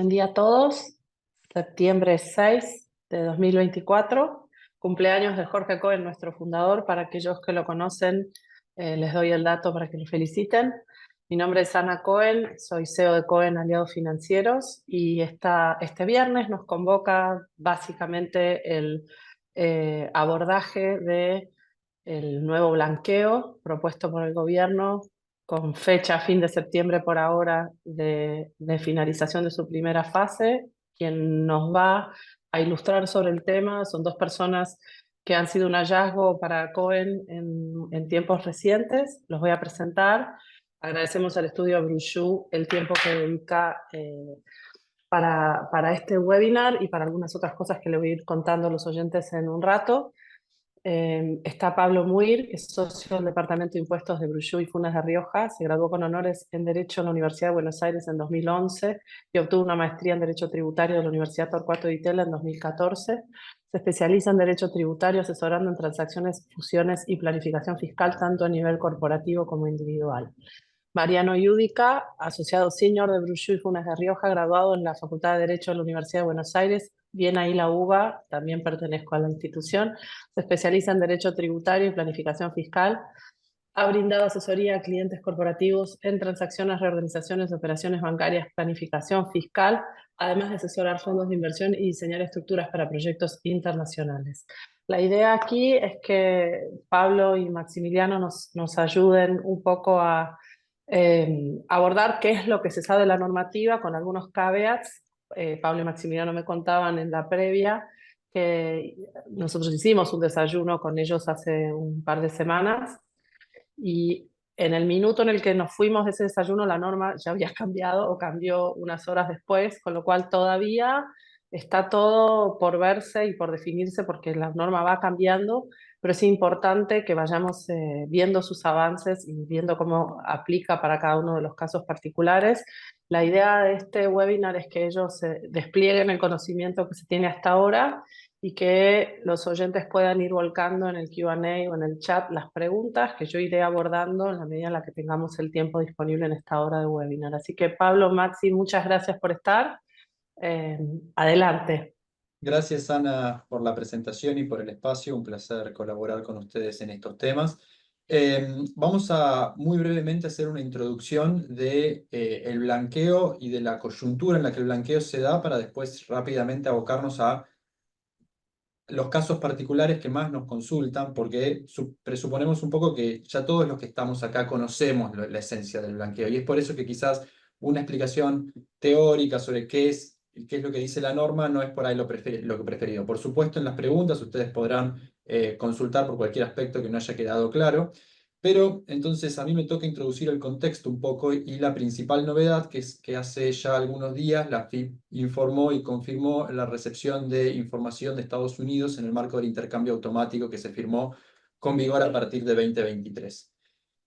Buen día a todos. Septiembre 6 de 2024, cumpleaños de Jorge Cohen, nuestro fundador. Para aquellos que lo conocen, les doy el dato para que lo feliciten. Mi nombre es Ana Cohen, soy CEO de Cohen Aliados Financieros y este viernes nos convoca básicamente el abordaje de el nuevo blanqueo propuesto por el gobierno con fecha fin de septiembre por ahora de finalización de su primera fase. Quien nos va a ilustrar sobre el tema son dos personas que han sido un hallazgo para Cohen en tiempos recientes. Los voy a presentar. Agradecemos al estudio Bruchou el tiempo que dedica para este webinar y para algunas otras cosas que le voy a ir contando a los oyentes en un rato. Está Pablo Muir, que es socio del Departamento de Impuestos de Bruchou y Funes de Rioja. Se graduó con honores en Derecho en la Universidad de Buenos Aires en 2011 y obtuvo una maestría en Derecho Tributario de la Universidad Torcuato Di Tella en 2014. Se especializa en Derecho Tributario, asesorando en transacciones, fusiones y planificación fiscal, tanto a nivel corporativo como individual. Mariano Yudica, asociado senior de Bruchou y Funes de Rioja, graduado en la Facultad de Derecho de la Universidad de Buenos Aires, bien ahí la UBA, también pertenezco a la institución. Se especializa en Derecho Tributario y Planificación Fiscal. Ha brindado asesoría a clientes corporativos en transacciones, reorganizaciones, operaciones bancarias, planificación fiscal, además de asesorar fondos de inversión y diseñar estructuras para proyectos internacionales. La idea aquí es que Pablo y Maximiliano nos ayuden un poco a abordar qué es lo que se sabe de la normativa con algunos caveats. Pablo y Maximiliano me contaban en la previa que nosotros hicimos un desayuno con ellos hace un par de semanas y en el minuto en el que nos fuimos de ese desayuno la norma ya había cambiado o cambió unas horas después, con lo cual todavía está todo por verse y por definirse porque la norma va cambiando, pero es importante que vayamos viendo sus avances y viendo cómo aplica para cada uno de los casos particulares. La idea de este webinar es que ellos desplieguen el conocimiento que se tiene hasta ahora y que los oyentes puedan ir volcando en el Q&A o en el chat las preguntas que yo iré abordando en la medida en la que tengamos el tiempo disponible en esta hora de webinar. Así que Pablo, Maxi, muchas gracias por estar. Eh, Adelante. Gracias, Ana, por la presentación y por el espacio. Un placer colaborar con ustedes en estos temas. Vamos a muy brevemente hacer una introducción de el blanqueo y de la coyuntura en la que el blanqueo se da para después rápidamente abocarnos a los casos particulares que más nos consultan, porque presuponemos un poco que ya todos los que estamos acá conocemos la esencia del blanqueo, y es por eso que quizás una explicación teórica sobre qué es lo que dice la norma no es por ahí lo que preferido. Por supuesto, en las preguntas ustedes podrán consultar por cualquier aspecto que no haya quedado claro, pero entonces a mí me toca introducir el contexto un poco y la principal novedad, que es que hace ya algunos días la FIP informó y confirmó la recepción de información de Estados Unidos en el marco del intercambio automático que se firmó con vigor a partir de 2023.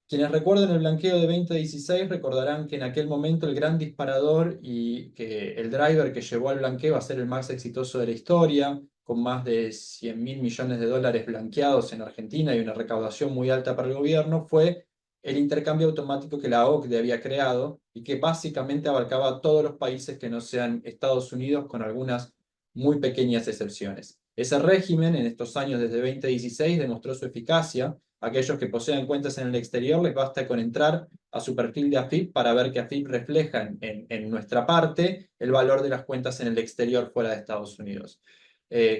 Quienes recuerden el blanqueo de 2016 recordarán que en aquel momento el gran disparador y que el driver que llevó al blanqueo a ser el más exitoso de la historia, con más de 100.000 millones de dólares blanqueados en Argentina y una recaudación muy alta para el gobierno, fue el intercambio automático que la OCDE había creado y que básicamente abarcaba a todos los países que no sean Estados Unidos, con algunas muy pequeñas excepciones. Ese régimen en estos años desde 2016 demostró su eficacia. Aquellos que posean cuentas en el exterior les basta con entrar a su perfil de AFIP para ver que AFIP refleja en nuestra parte el valor de las cuentas en el exterior fuera de Estados Unidos.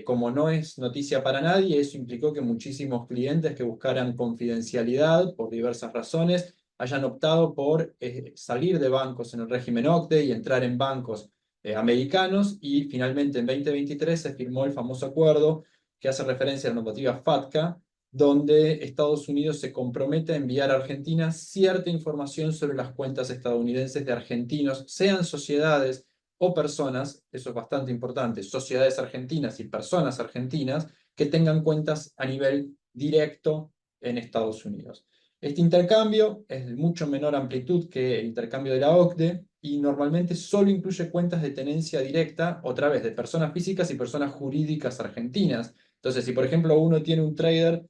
Como no es noticia para nadie, eso implicó que muchísimos clientes que buscaran confidencialidad por diversas razones hayan optado por salir de bancos en el régimen OCDE y entrar en bancos americanos, y finalmente en 2023 se firmó el famoso acuerdo que hace referencia a la normativa FATCA, donde Estados Unidos se compromete a enviar a Argentina cierta información sobre las cuentas estadounidenses de argentinos, sean sociedades o personas, eso es bastante importante, sociedades argentinas y personas argentinas que tengan cuentas a nivel directo en Estados Unidos. Este intercambio es de mucho menor amplitud que el intercambio de la OCDE y normalmente solo incluye cuentas de tenencia directa, otra vez, de personas físicas y personas jurídicas argentinas. Entonces, si por ejemplo uno tiene un trader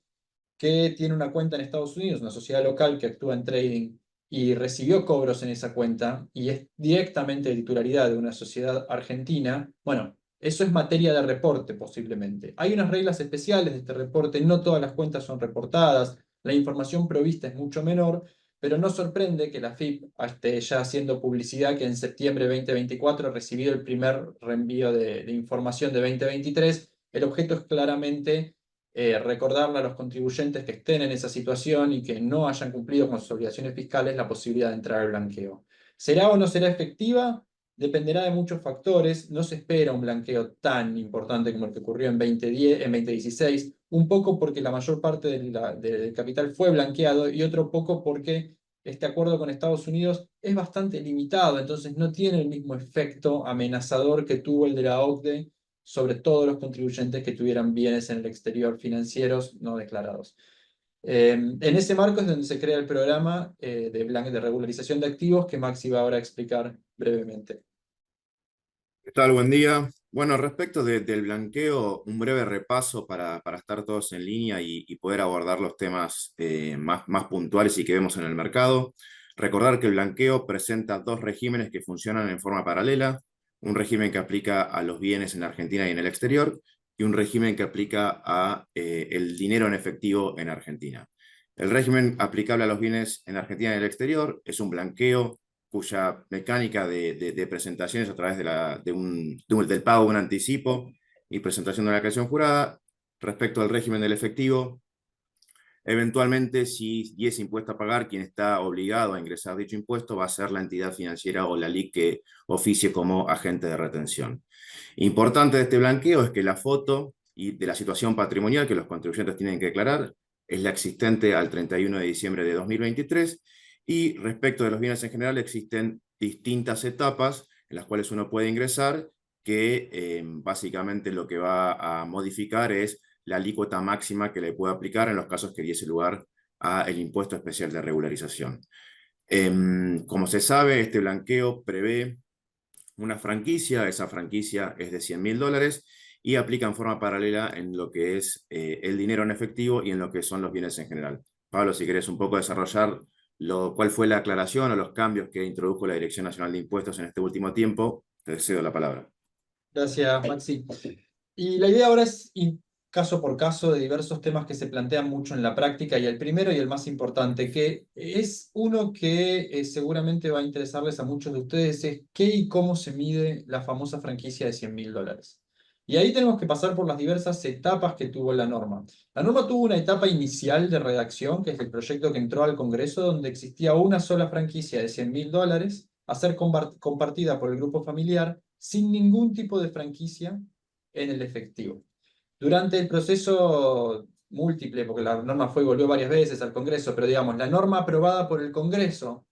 que tiene una cuenta en Estados Unidos, una sociedad local que actúa en trading y recibió cobros en esa cuenta y es directamente de titularidad de una sociedad argentina, bueno, eso es materia de reporte posiblemente. Hay unas reglas especiales de este reporte, no todas las cuentas son reportadas, la información provista es mucho menor, pero no sorprende que la FIP esté ya haciendo publicidad que en septiembre de 2024 ha recibido el primer reenvío de información de 2023. El objeto es claramente recordarle a los contribuyentes que estén en esa situación y que no hayan cumplido con sus obligaciones fiscales la posibilidad de entrar al blanqueo. ¿Será o no será efectiva? Dependerá de muchos factores. No se espera un blanqueo tan importante como el que ocurrió en 2010, en 2016, un poco porque la mayor parte del capital fue blanqueado y otro poco porque este acuerdo con Estados Unidos es bastante limitado, entonces no tiene el mismo efecto amenazador que tuvo el de la OCDE sobre todos los contribuyentes que tuvieran bienes en el exterior financieros no declarados. En ese marco es donde se crea el programa de regularización de activos que Maxi va ahora a explicar brevemente. ¿Qué tal? Buen día. Bueno, respecto del blanqueo, un breve repaso para estar todos en línea y poder abordar los temas más puntuales y que vemos en el mercado. Recordar que el blanqueo presenta dos regímenes que funcionan en forma paralela, un régimen que aplica a los bienes en Argentina y en el exterior, y un régimen que aplica a el dinero en efectivo en Argentina. El régimen aplicable a los bienes en Argentina y en el exterior es un blanqueo cuya mecánica de presentaciones a través del pago de un anticipo y presentación de una declaración jurada. Respecto al régimen del efectivo, eventualmente, si es impuesto a pagar, quien está obligado a ingresar dicho impuesto va a ser la entidad financiera o la LIC que oficie como agente de retención. Importante de este blanqueo es que la foto y de la situación patrimonial que los contribuyentes tienen que declarar es la existente al 31 de diciembre de 2023, y respecto de los bienes en general existen distintas etapas en las cuales uno puede ingresar, que básicamente lo que va a modificar es la alícuota máxima que le puede aplicar en los casos que diese lugar al impuesto especial de regularización. Como se sabe, este blanqueo prevé una franquicia, esa franquicia es de $100.000 y aplica en forma paralela en lo que es el dinero en efectivo y en lo que son los bienes en general. Pablo, si querés un poco desarrollar cuál fue la aclaración o los cambios que introdujo la Dirección Nacional de Impuestos en este último tiempo, te cedo la palabra. Gracias, Maxi. Y la idea ahora es ir caso por caso de diversos temas que se plantean mucho en la práctica, y el primero y el más importante, que es uno que seguramente va a interesarles a muchos de ustedes, es qué y cómo se mide la famosa franquicia de $100.000. Y ahí tenemos que pasar por las diversas etapas que tuvo la norma. La norma tuvo una etapa inicial de redacción, que es el proyecto que entró al Congreso, donde existía una sola franquicia de $100.000 a ser compartida por el grupo familiar sin ningún tipo de franquicia en el efectivo. Durante el proceso múltiple, porque la norma fue y volvió varias veces al Congreso, pero digamos, la norma aprobada por el Congreso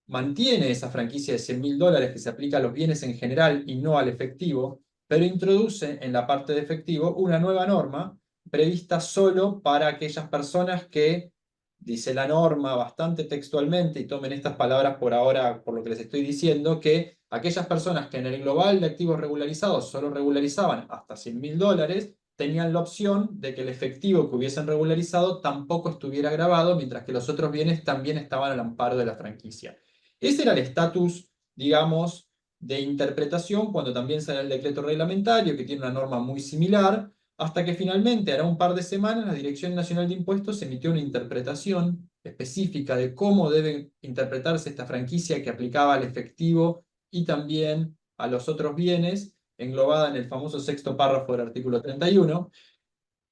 mantiene esa franquicia de $100.000 que se aplica a los bienes en general y no al efectivo, pero introduce en la parte de efectivo una nueva norma prevista solo para aquellas personas que, dice la norma bastante textualmente, y tomen estas palabras por ahora por lo que les estoy diciendo, que aquellas personas que en el global de activos regularizados solo regularizaban hasta $100.000, tenían la opción de que el efectivo que hubiesen regularizado tampoco estuviera grabado, mientras que los otros bienes también estaban al amparo de la franquicia. Ese era el estatus, digamos, de interpretación cuando también sale el decreto reglamentario, que tiene una norma muy similar, hasta que finalmente, hará un par de semanas, la Dirección Nacional de Impuestos emitió una interpretación específica de cómo debe interpretarse esta franquicia que aplicaba al efectivo y también a los otros bienes, englobada en el famoso sexto párrafo del artículo 31,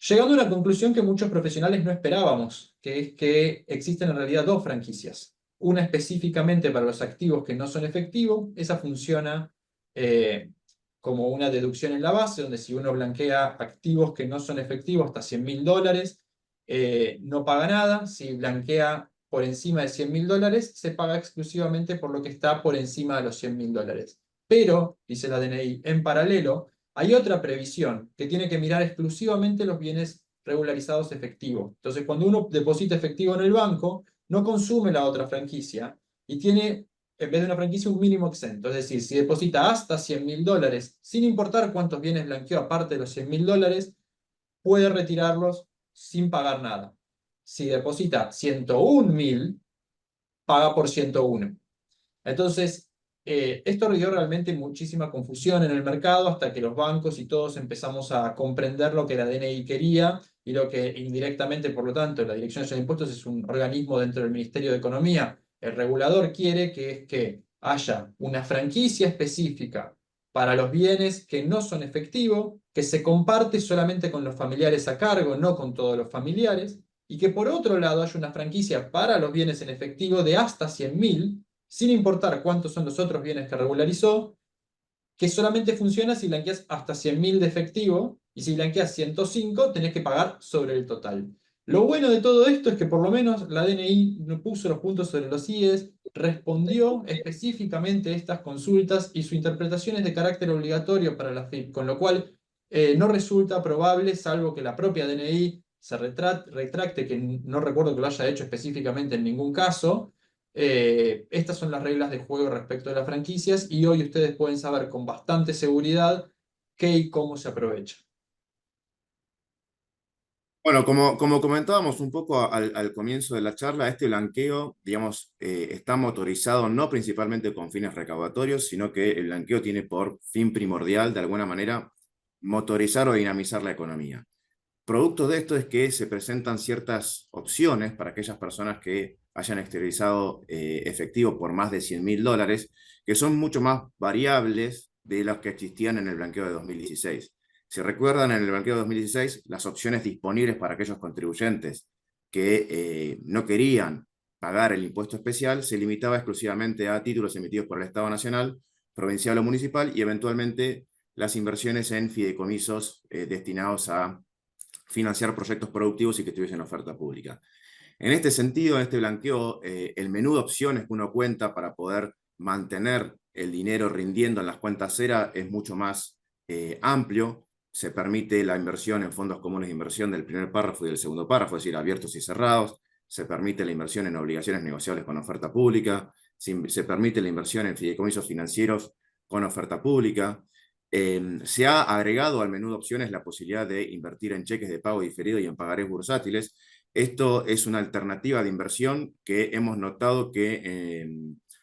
llegando a una conclusión que muchos profesionales no esperábamos, que es que existen en realidad dos franquicias. Una específicamente para los activos que no son efectivos, esa funciona como una deducción en la base, donde si uno blanquea activos que no son efectivos hasta $100.000, no paga nada. Si blanquea por encima de $100.000, se paga exclusivamente por lo que está por encima de los $100.000. Pero, dice la DNI, en paralelo, hay otra previsión que tiene que mirar exclusivamente los bienes regularizados efectivos. Entonces, cuando uno deposita efectivo en el banco, no consume la otra franquicia y tiene, en vez de una franquicia, un mínimo exento. Es decir, si deposita hasta $100.000, sin importar cuántos bienes blanqueó aparte de los $100.000, puede retirarlos sin pagar nada. Si deposita 101.000, paga por 101. Entonces, esto dio realmente muchísima confusión en el mercado hasta que los bancos y todos empezamos a comprender lo que la DNI quería y lo que indirectamente, por lo tanto, la Dirección Nacional de Impuestos es un organismo dentro del Ministerio de Economía. El regulador quiere que haya una franquicia específica para los bienes que no son efectivo, que se comparte solamente con los familiares a cargo, no con todos los familiares, y que por otro lado haya una franquicia para los bienes en efectivo de hasta 100.000, sin importar cuántos son los otros bienes que regularizó, que solamente funciona si blanqueas hasta 100.000 de efectivo, y si blanqueas 105 tenés que pagar sobre el total. Lo bueno de todo esto es que por lo menos la DNI puso los puntos sobre los IES, respondió específicamente estas consultas y su interpretación es de carácter obligatorio para la FIP, con lo cual no resulta probable, salvo que la propia DNI se retracte, que no recuerdo que lo haya hecho específicamente en ningún caso. Estas son las reglas de juego respecto de las franquicias y hoy ustedes pueden saber con bastante seguridad qué y cómo se aprovecha. Bueno, como comentábamos un poco al comienzo de la charla, este blanqueo, digamos, está motorizado no principalmente con fines recaudatorios, sino que el blanqueo tiene por fin primordial, de alguna manera, motorizar o dinamizar la economía. Producto de esto es que se presentan ciertas opciones para aquellas personas que hayan exteriorizado efectivo por más de $100.000, que son mucho más variables de las que existían en el blanqueo de 2016. Si recuerdan, en el blanqueo de 2016, las opciones disponibles para aquellos contribuyentes que no querían pagar el impuesto especial se limitaba exclusivamente a títulos emitidos por el Estado Nacional, provincial o municipal y eventualmente las inversiones en fideicomisos destinados a financiar proyectos productivos y que estuviesen en oferta pública. En este sentido, en este blanqueo, el menú de opciones que uno cuenta para poder mantener el dinero rindiendo en las cuentas cera es mucho más amplio. Se permite la inversión en fondos comunes de inversión del primer párrafo y del segundo párrafo, es decir, abiertos y cerrados. Se permite la inversión en obligaciones negociables con oferta pública. Se permite la inversión en fideicomisos financieros con oferta pública. Se ha agregado al menú de opciones la posibilidad de invertir en cheques de pago diferido y en pagarés bursátiles. Esto es una alternativa de inversión que hemos notado que,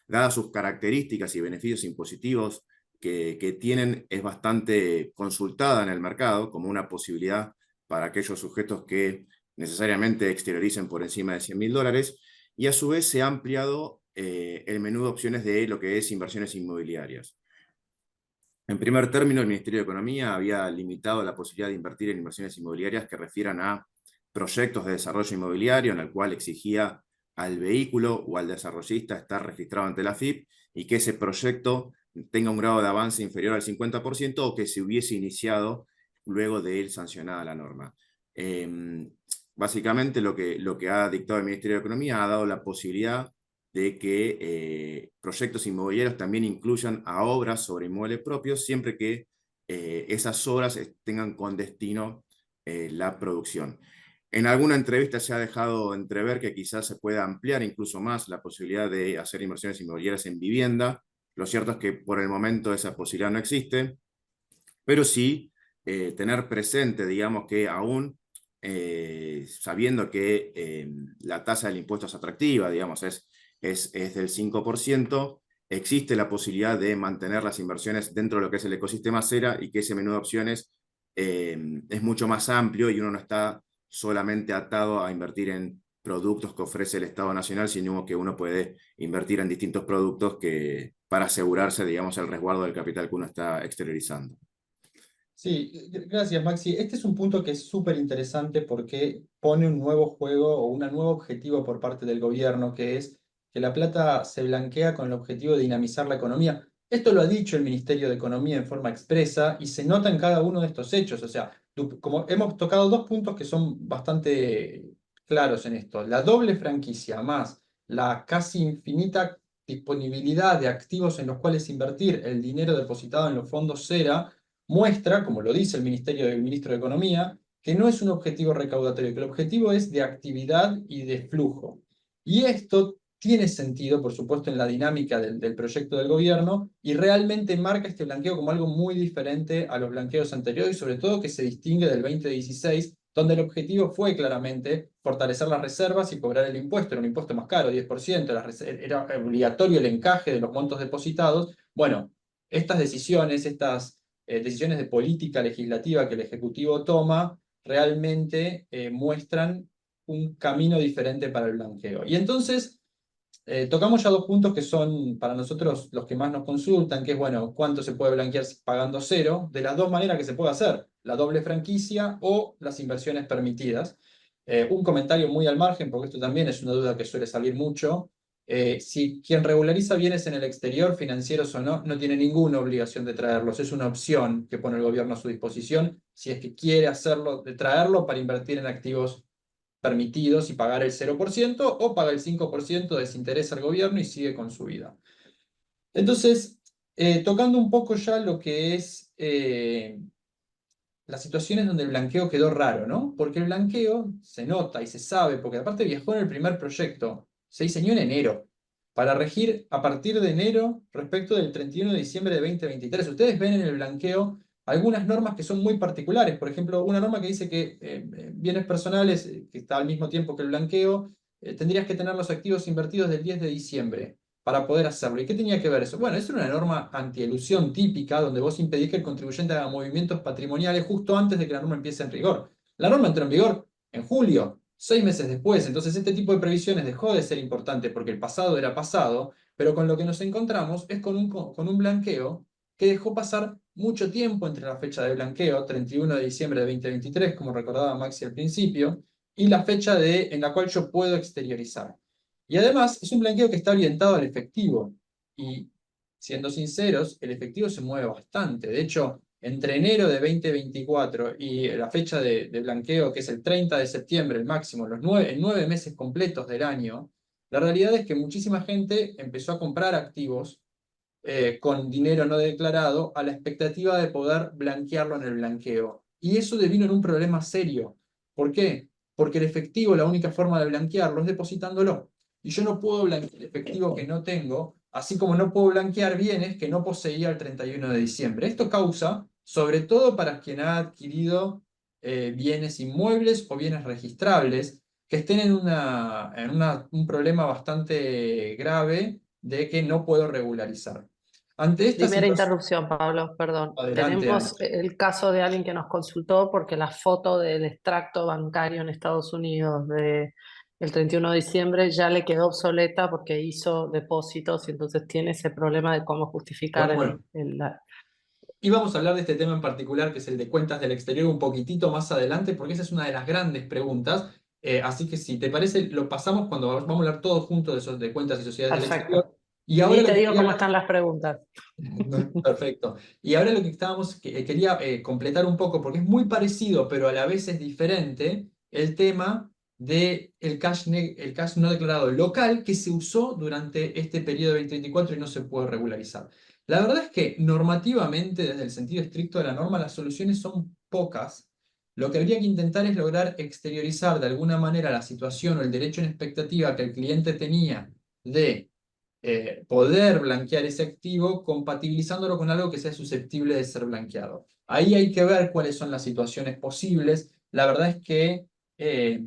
dadas sus características y beneficios impositivos que tienen, es bastante consultada en el mercado como una posibilidad para aquellos sujetos que necesariamente exterioricen por encima de $100.000, y a su vez se ha ampliado el menú de opciones de lo que es inversiones inmobiliarias. En primer término, el Ministerio de Economía había limitado la posibilidad de invertir en inversiones inmobiliarias que refieran a proyectos de desarrollo inmobiliario, en el cual exigía al vehículo o al desarrollista estar registrado ante la FIP y que ese proyecto tenga un grado de avance inferior al 50% o que se hubiese iniciado luego de ir sancionada la norma. Básicamente lo que ha dictado el Ministerio de Economía ha dado la posibilidad de que proyectos inmobiliarios también incluyan a obras sobre inmuebles propios, siempre que esas obras tengan con destino la producción. En alguna entrevista se ha dejado entrever que quizás se pueda ampliar incluso más la posibilidad de hacer inversiones inmobiliarias en vivienda. Lo cierto es que por el momento esa posibilidad no existe, pero sí tener presente, digamos, que aún sabiendo que la tasa del impuesto es atractiva, digamos, es del 5%, existe la posibilidad de mantener las inversiones dentro de lo que es el ecosistema cera y que ese menú de opciones es mucho más amplio y uno no está solamente atado a invertir en productos que ofrece el Estado Nacional, sino que uno puede invertir en distintos productos para asegurarse, digamos, el resguardo del capital que uno está exteriorizando. Sí, gracias Maxi. Este es un punto que es súper interesante porque pone un nuevo juego o un nuevo objetivo por parte del gobierno, que es que la plata se blanquea con el objetivo de dinamizar la economía. Esto lo ha dicho el Ministerio de Economía en forma expresa y se nota en cada uno de estos hechos. O sea, como hemos tocado dos puntos que son bastante claros en esto. La doble franquicia más la casi infinita disponibilidad de activos en los cuales invertir el dinero depositado en los fondos cera muestra, como lo dice el ministro de Economía, que no es un objetivo recaudatorio, que el objetivo es de actividad y de flujo. Y esto tiene sentido, por supuesto, en la dinámica del proyecto del gobierno y realmente marca este blanqueo como algo muy diferente a los blanqueos anteriores y sobre todo que se distingue del 2016, donde el objetivo fue claramente fortalecer las reservas y cobrar el impuesto. Era un impuesto más caro, 10%, era obligatorio el encaje de los montos depositados. Bueno, estas decisiones, decisiones de política legislativa que el Ejecutivo toma, realmente muestran un camino diferente para el blanqueo. Y entonces tocamos ya dos puntos que son para nosotros los que más nos consultan, que es, bueno, cuánto se puede blanquear pagando cero, de las dos maneras que se puede hacer, la doble franquicia o las inversiones permitidas. Un comentario muy al margen, porque esto también es una duda que suele salir mucho. Si quien regulariza bienes en el exterior, financieros o no, no tiene ninguna obligación de traerlos. Es una opción que pone el gobierno a su disposición, si es que quiere hacerlo, de traerlo para invertir en activos permitidos y pagar el 0%, o paga el 5%, desinteresa al gobierno y sigue con su vida. Entonces, tocando un poco ya lo que es las situaciones donde el blanqueo quedó raro, ¿no? Porque el blanqueo se nota y se sabe, porque aparte viajó en el primer proyecto, se diseñó en enero, para regir a partir de enero respecto del 31 de diciembre de 2023. Ustedes ven en el blanqueo algunas normas que son muy particulares. Por ejemplo, una norma que dice que bienes personales, que está al mismo tiempo que el blanqueo, tendrías que tener los activos invertidos del 10 de diciembre para poder hacerlo. ¿Y qué tenía que ver eso? Bueno, eso era una norma antielusión típica, donde vos impedís que el contribuyente haga movimientos patrimoniales justo antes de que la norma empiece en rigor. La norma entró en vigor en julio, 6 meses después. Entonces este tipo de previsiones dejó de ser importante porque el pasado era pasado, pero con lo que nos encontramos es con un blanqueo que dejó pasar mucho tiempo entre la fecha de blanqueo, 31 de diciembre de 2023, como recordaba Maxi al principio, y la fecha en la cual yo puedo exteriorizar. Y además es un blanqueo que está orientado al efectivo. Y siendo sinceros, el efectivo se mueve bastante. De hecho, entre enero de 2024 y la fecha de blanqueo, que es el 30 de septiembre, el máximo, en 9 meses completos del año, la realidad es que muchísima gente empezó a comprar activos con dinero no declarado a la expectativa de poder blanquearlo en el blanqueo. Y eso devino en un problema serio. ¿Por qué? Porque el efectivo, la única forma de blanquearlo es depositándolo. Y yo no puedo blanquear el efectivo que no tengo, así como no puedo blanquear bienes que no poseía el 31 de diciembre. Esto causa, sobre todo para quien ha adquirido bienes inmuebles o bienes registrables, que estén en un problema bastante grave de que no puedo regularizar. Ante esta Primera situación, interrupción, Pablo, perdón. adelante, Ana. Tenemos el caso de alguien que nos consultó porque la foto del extracto bancario en Estados Unidos el 31 de diciembre ya le quedó obsoleta porque hizo depósitos y entonces tiene ese problema de cómo justificar Bueno, la... y vamos a hablar de este tema en particular, que es el de cuentas del exterior, un poquitito más adelante, porque esa es una de las grandes preguntas. Así que si te parece, lo pasamos cuando vamos a hablar todos juntos de, de cuentas y sociedades del exterior. Perfecto. Y ahora Ni lo te que digo quería cómo hablar. están las preguntas. Perfecto. Y ahora lo que quería completar un poco, porque es muy parecido, pero a la vez es diferente, el tema del el cash no declarado local que se usó durante este periodo de 2024 y no se puede regularizar. La verdad es que normativamente, desde el sentido estricto de la norma, las soluciones son pocas. Lo que habría que intentar es lograr exteriorizar de alguna manera la situación o el derecho en expectativa que el cliente tenía de poder blanquear ese activo compatibilizándolo con algo que sea susceptible de ser blanqueado. Ahí hay que ver cuáles son las situaciones posibles. La verdad es que eh,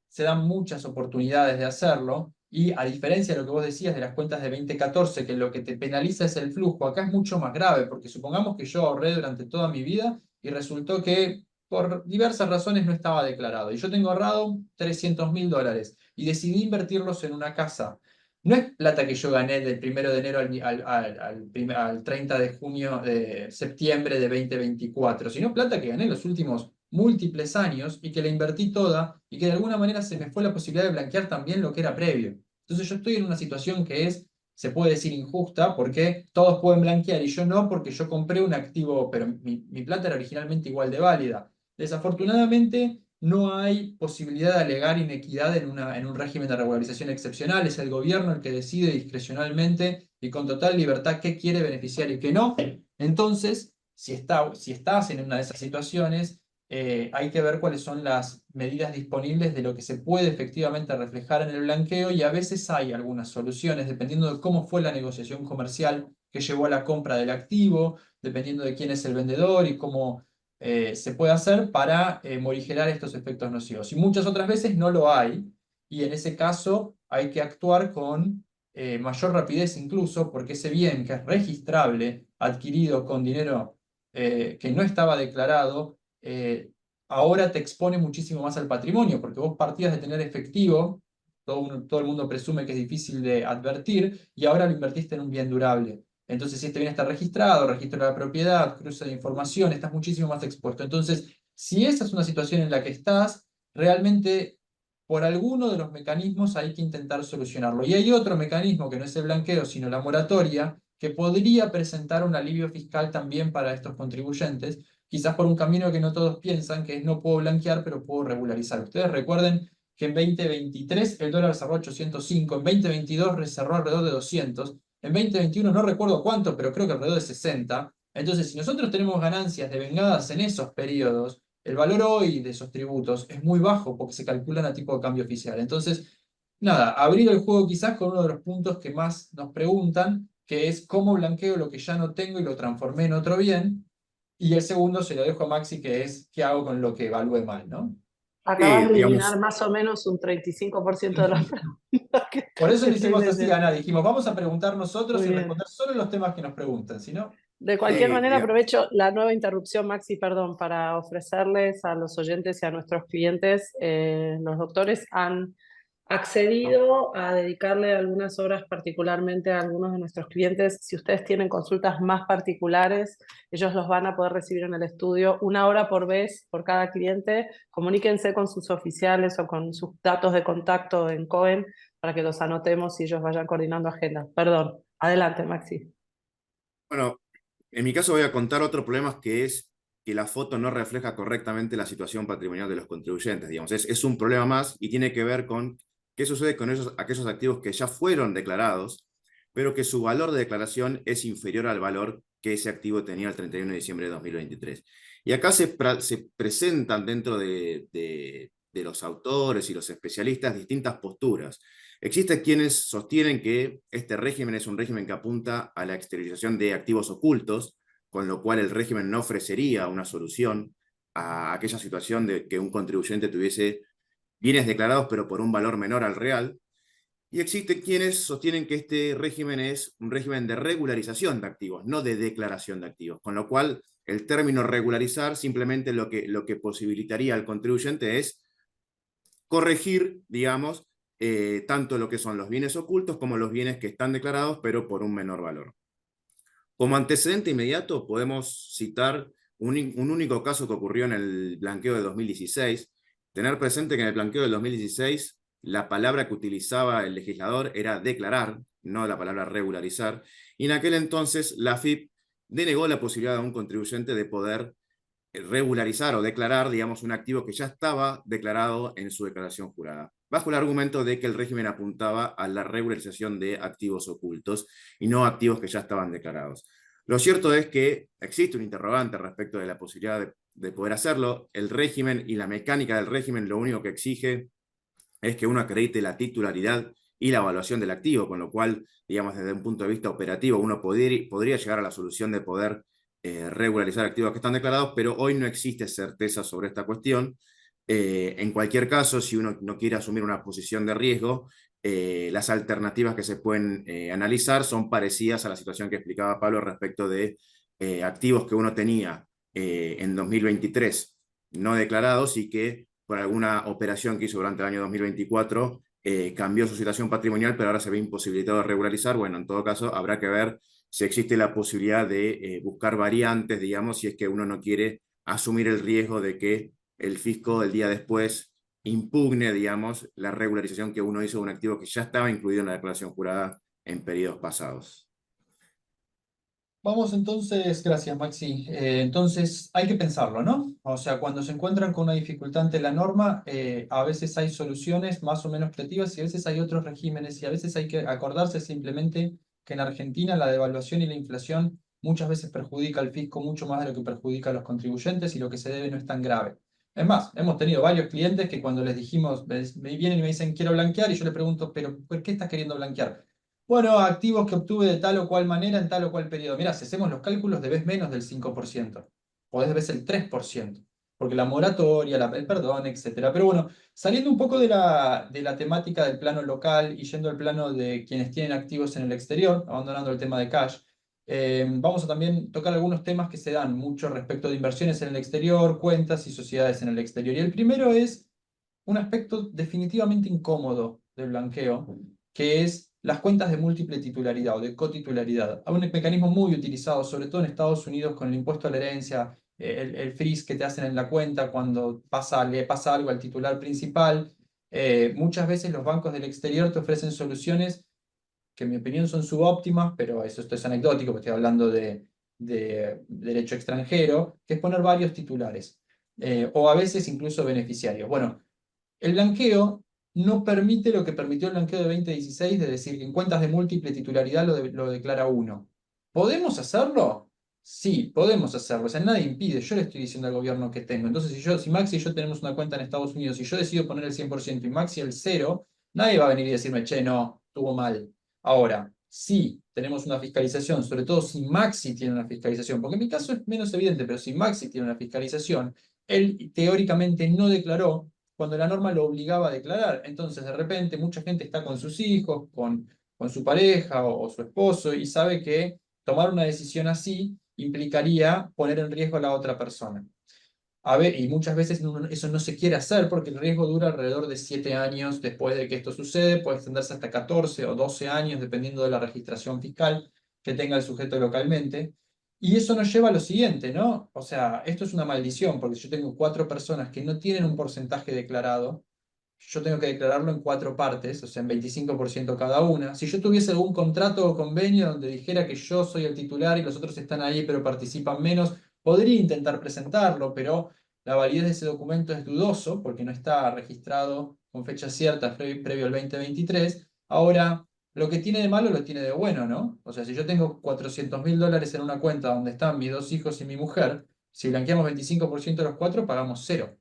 se dan muchas oportunidades de hacerlo y a diferencia de lo que vos decías de las cuentas de 2014, que lo que te penaliza es el flujo, acá es mucho más grave, porque supongamos que yo ahorré durante toda mi vida y resultó que por diversas razones no estaba declarado. Y yo tengo ahorrado $300.000 y decidí invertirlos en una casa. No es plata que yo gané del 1 de enero al 30 de junio de septiembre de 2024, sino plata que gané en los últimos múltiples años y que la invertí toda y que de alguna manera se me fue la posibilidad de blanquear también lo que era previo. Entonces yo estoy en una situación que se puede decir injusta, porque todos pueden blanquear y yo no, porque yo compré un activo, pero mi plata era originalmente igual de válida. Desafortunadamente, no hay posibilidad de alegar inequidad en un régimen de regularización excepcional. Es el gobierno el que decide discrecionalmente y con total libertad qué quiere beneficiar y qué no. Entonces, si estás en una de esas situaciones, hay que ver cuáles son las medidas disponibles de lo que se puede efectivamente reflejar en el blanqueo, y a veces hay algunas soluciones dependiendo de cómo fue la negociación comercial que llevó a la compra del activo, dependiendo de quién es el vendedor y cómo se puede hacer para morigerar estos efectos nocivos. Y muchas otras veces no lo hay, y en ese caso hay que actuar con mayor rapidez incluso, porque ese bien que es registrable, adquirido con dinero que no estaba declarado, ahora te expone muchísimo más al patrimonio, porque vos partías de tener efectivo, todo el mundo presume que es difícil de advertir, y ahora lo invertiste en un bien durable. Entonces, si este bien está registrado, registro de la propiedad, cruce de información, estás muchísimo más expuesto. Entonces, si esa es una situación en la que estás, realmente por alguno de los mecanismos hay que intentar solucionarlo. Y hay otro mecanismo que no es el blanqueo, sino la moratoria, que podría presentar un alivio fiscal también para estos contribuyentes, quizás por un camino que no todos piensan, que es no puedo blanquear, pero puedo regularizar. Ustedes recuerden que en 2023 el dólar cerró 805, en 2022 cerró alrededor de 200, en 2021 no recuerdo cuánto, pero creo que alrededor de 60. Entonces, si nosotros tenemos ganancias devengadas en esos periodos, el valor hoy de esos tributos es muy bajo porque se calculan a tipo de cambio oficial. Entonces, nada, abrir el juego quizás con uno de los puntos que más nos preguntan, que es cómo blanqueo lo que ya no tengo y lo transformé en otro bien. Y el segundo se lo dejo a Maxi, que es qué hago con lo que evalué mal, ¿no? Acabas de eliminar Digamos, más o menos un 35% de las preguntas Por eso que lo estoy hicimos así, leyendo. Ana. Dijimos, vamos a preguntar nosotros Muy y bien. responder solo los temas que nos preguntan, si no. De cualquier sí, manera, diga- aprovecho la nueva interrupción, Maxi, perdón, para ofrecerles a los oyentes y a nuestros clientes, los doctores han accedido a dedicarle algunas horas particularmente a algunos de nuestros clientes. Si ustedes tienen consultas más particulares, ellos los van a poder recibir en el estudio 1 hora por vez por cada cliente. Comuníquense con sus oficiales o con sus datos de contacto en Cohen para que los anotemos y ellos vayan coordinando agenda. Perdón, adelante, Maxi. bueno, en mi caso voy a contar otro problema que es que la foto no refleja correctamente la situación patrimonial de los contribuyentes, digamos. Es un problema más y tiene que ver con qué sucede con aquellos activos que ya fueron declarados, pero que su valor de declaración es inferior al valor que ese activo tenía el 31 de diciembre de 2023. Y acá se presentan dentro de los autores y los especialistas distintas posturas. Existen quienes sostienen que este régimen es un régimen que apunta a la exteriorización de activos ocultos, con lo cual el régimen no ofrecería una solución a aquella situación de que un contribuyente tuviese bienes declarados pero por un valor menor al real. Y existen quienes sostienen que este régimen es un régimen de regularización de activos, no de declaración de activos, con lo cual el término regularizar simplemente lo que posibilitaría al contribuyente es corregir, digamos, tanto lo que son los bienes ocultos como los bienes que están declarados, pero por un menor valor. Como antecedente inmediato podemos citar un único caso que ocurrió en el blanqueo de 2016. Tener presente que en el blanqueo del 2016 la palabra que utilizaba el legislador era declarar, no la palabra regularizar, y en aquel entonces la AFIP denegó la posibilidad a un contribuyente de poder regularizar o declarar, digamos, un activo que ya estaba declarado en su declaración jurada, bajo el argumento de que el régimen apuntaba a la regularización de activos ocultos y no activos que ya estaban declarados. Lo cierto es que existe un interrogante respecto de la posibilidad de poder hacerlo. El régimen y la mecánica del régimen lo único que exige es que uno acredite la titularidad y la evaluación del activo, con lo cual, digamos, desde un punto de vista operativo, uno podría llegar a la solución de poder regularizar activos que están declarados, pero hoy no existe certeza sobre esta cuestión. En cualquier caso, si uno no quiere asumir una posición de riesgo, las alternativas que se pueden analizar son parecidas a la situación que explicaba Pablo respecto de activos que uno tenía en 2023 no declarados y que por alguna operación que hizo durante el año 2024 cambió su situación patrimonial, pero ahora se ve imposibilitado de regularizar. Bueno, en todo caso, habrá que ver si existe la posibilidad de buscar variantes, digamos, si es que uno no quiere asumir el riesgo de que el fisco el día después impugne, digamos, la regularización que uno hizo de un activo que ya estaba incluido en la declaración jurada en periodos pasados. Vamos entonces, gracias Maxi. Entonces hay que pensarlo, ¿no? O sea, cuando se encuentran con una dificultad ante la norma, a veces hay soluciones más o menos creativas y a veces hay otros regímenes y a veces hay que acordarse simplemente que en Argentina la devaluación y la inflación muchas veces perjudica al fisco mucho más de lo que perjudica a los contribuyentes y lo que se debe no es tan grave. Es más, hemos tenido varios clientes que cuando les dijimos, me vienen y me dicen quiero blanquear y yo le pregunto, pero ¿por qué estás queriendo blanquear? Bueno, activos que obtuve de tal o cual manera en tal o cual periodo. Mira, si hacemos los cálculos debes menos del 5%. podés ver el 3%, porque la moratoria, el perdón, etcétera. Pero bueno, saliendo un poco de la temática del plano local y yendo al plano de quienes tienen activos en el exterior, abandonando el tema de cash, vamos a también tocar algunos temas que se dan mucho respecto de inversiones en el exterior, cuentas y sociedades en el exterior. Y el primero es un aspecto definitivamente incómodo del blanqueo, que es las cuentas de múltiple titularidad o de cotitularidad. Hay un mecanismo muy utilizado, sobre todo en Estados Unidos, con el impuesto a la herencia, el freeze que te hacen en la cuenta cuando le pasa algo al titular principal. Muchas veces los bancos del exterior te ofrecen soluciones que en mi opinión son subóptimas, pero esto es anecdótico, porque estoy hablando de derecho extranjero, que es poner varios titulares, o a veces incluso beneficiarios. Bueno, el blanqueo no permite lo que permitió el blanqueo de 2016, de decir que en cuentas de múltiple titularidad lo declara uno. ¿Podemos hacerlo? Sí, podemos hacerlo. O sea, nadie impide. Yo le estoy diciendo al gobierno que tengo. Entonces, si Maxi y yo tenemos una cuenta en Estados Unidos y yo decido poner el 100% y Maxi el 0, nadie va a venir y decirme, che, no, estuvo mal. Ahora, si tenemos una fiscalización, sobre todo si Maxi tiene una fiscalización, porque en mi caso es menos evidente, pero si Maxi tiene una fiscalización, él teóricamente no declaró cuando la norma lo obligaba a declarar. Entonces, de repente, mucha gente está con sus hijos, con su pareja o su esposo y sabe que tomar una decisión así implicaría poner en riesgo a la otra persona. A ver, y muchas veces eso no se quiere hacer porque el riesgo dura alrededor de 7 años después de que esto sucede, puede extenderse hasta 14 o 12 años dependiendo de la registración fiscal que tenga el sujeto localmente. Y eso nos lleva a lo siguiente, ¿no? O sea, esto es una maldición porque si yo tengo 4 personas que no tienen un porcentaje declarado, yo tengo que declararlo en 4 partes, o sea, en 25% cada una. Si yo tuviese algún contrato o convenio donde dijera que yo soy el titular y los otros están ahí pero participan menos, podría intentar presentarlo, pero la validez de ese documento es dudoso porque no está registrado con fecha cierta previo al 2023. Ahora, lo que tiene de malo lo tiene de bueno, ¿no? O sea, si yo tengo $400.000 en una cuenta donde están mis 2 hijos y mi mujer, si blanqueamos 25% de los 4, pagamos cero.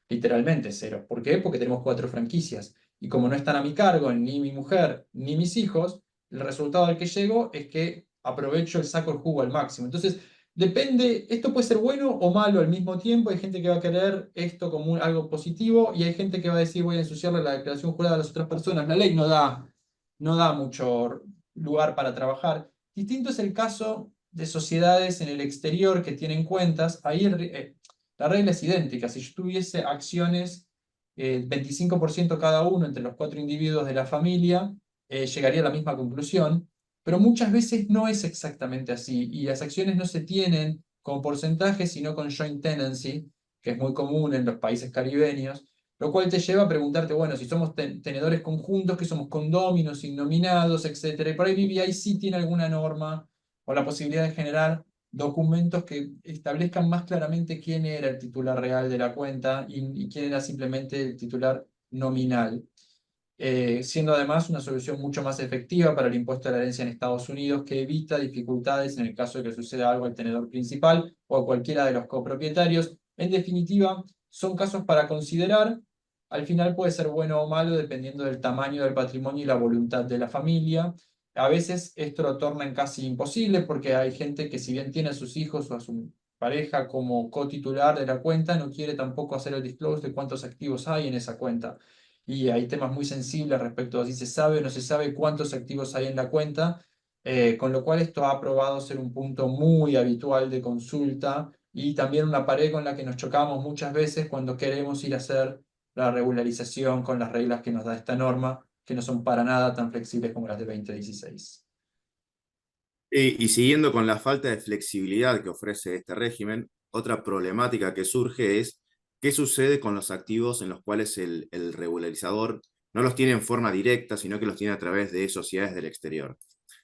Literalmente cero. ¿Por qué? Porque tenemos 4 franquicias. Y como no están a mi cargo ni mi mujer ni mis hijos, el resultado al que llego es que aprovecho saco el jugo al máximo. Entonces, depende, esto puede ser bueno o malo al mismo tiempo. Hay gente que va a querer esto como algo positivo y hay gente que va a decir voy a ensuciarle la declaración jurada a las otras personas. La ley no da mucho lugar para trabajar. Distinto es el caso de sociedades en el exterior que tienen cuentas. Ahí la regla es idéntica. Si yo tuviese acciones, 25% cada uno entre los 4 individuos de la familia, llegaría a la misma conclusión, pero muchas veces no es exactamente así, y las acciones no se tienen con porcentaje, sino con joint tenancy, que es muy común en los países caribeños, lo cual te lleva a preguntarte, bueno, si somos tenedores conjuntos, que somos condóminos, innominados, etcétera, y por ahí BBI sí tiene alguna norma o la posibilidad de generar documentos que establezcan más claramente quién era el titular real de la cuenta y quién era simplemente el titular nominal, siendo además una solución mucho más efectiva para el impuesto a la herencia en Estados Unidos que evita dificultades en el caso de que suceda algo al tenedor principal o a cualquiera de los copropietarios. En definitiva, son casos para considerar. Al final puede ser bueno o malo dependiendo del tamaño del patrimonio y la voluntad de la familia. A veces esto lo torna en casi imposible porque hay gente que si bien tiene a sus hijos o a su pareja como cotitular de la cuenta, no quiere tampoco hacer el disclose de cuántos activos hay en esa cuenta. Y hay temas muy sensibles respecto a si se sabe o no se sabe cuántos activos hay en la cuenta, con lo cual esto ha probado ser un punto muy habitual de consulta y también una pared con la que nos chocamos muchas veces cuando queremos ir a hacer la regularización con las reglas que nos da esta norma, que no son para nada tan flexibles como las de 2016. Y siguiendo con la falta de flexibilidad que ofrece este régimen, otra problemática que surge es qué sucede con los activos en los cuales el regularizador no los tiene en forma directa, sino que los tiene a través de sociedades del exterior.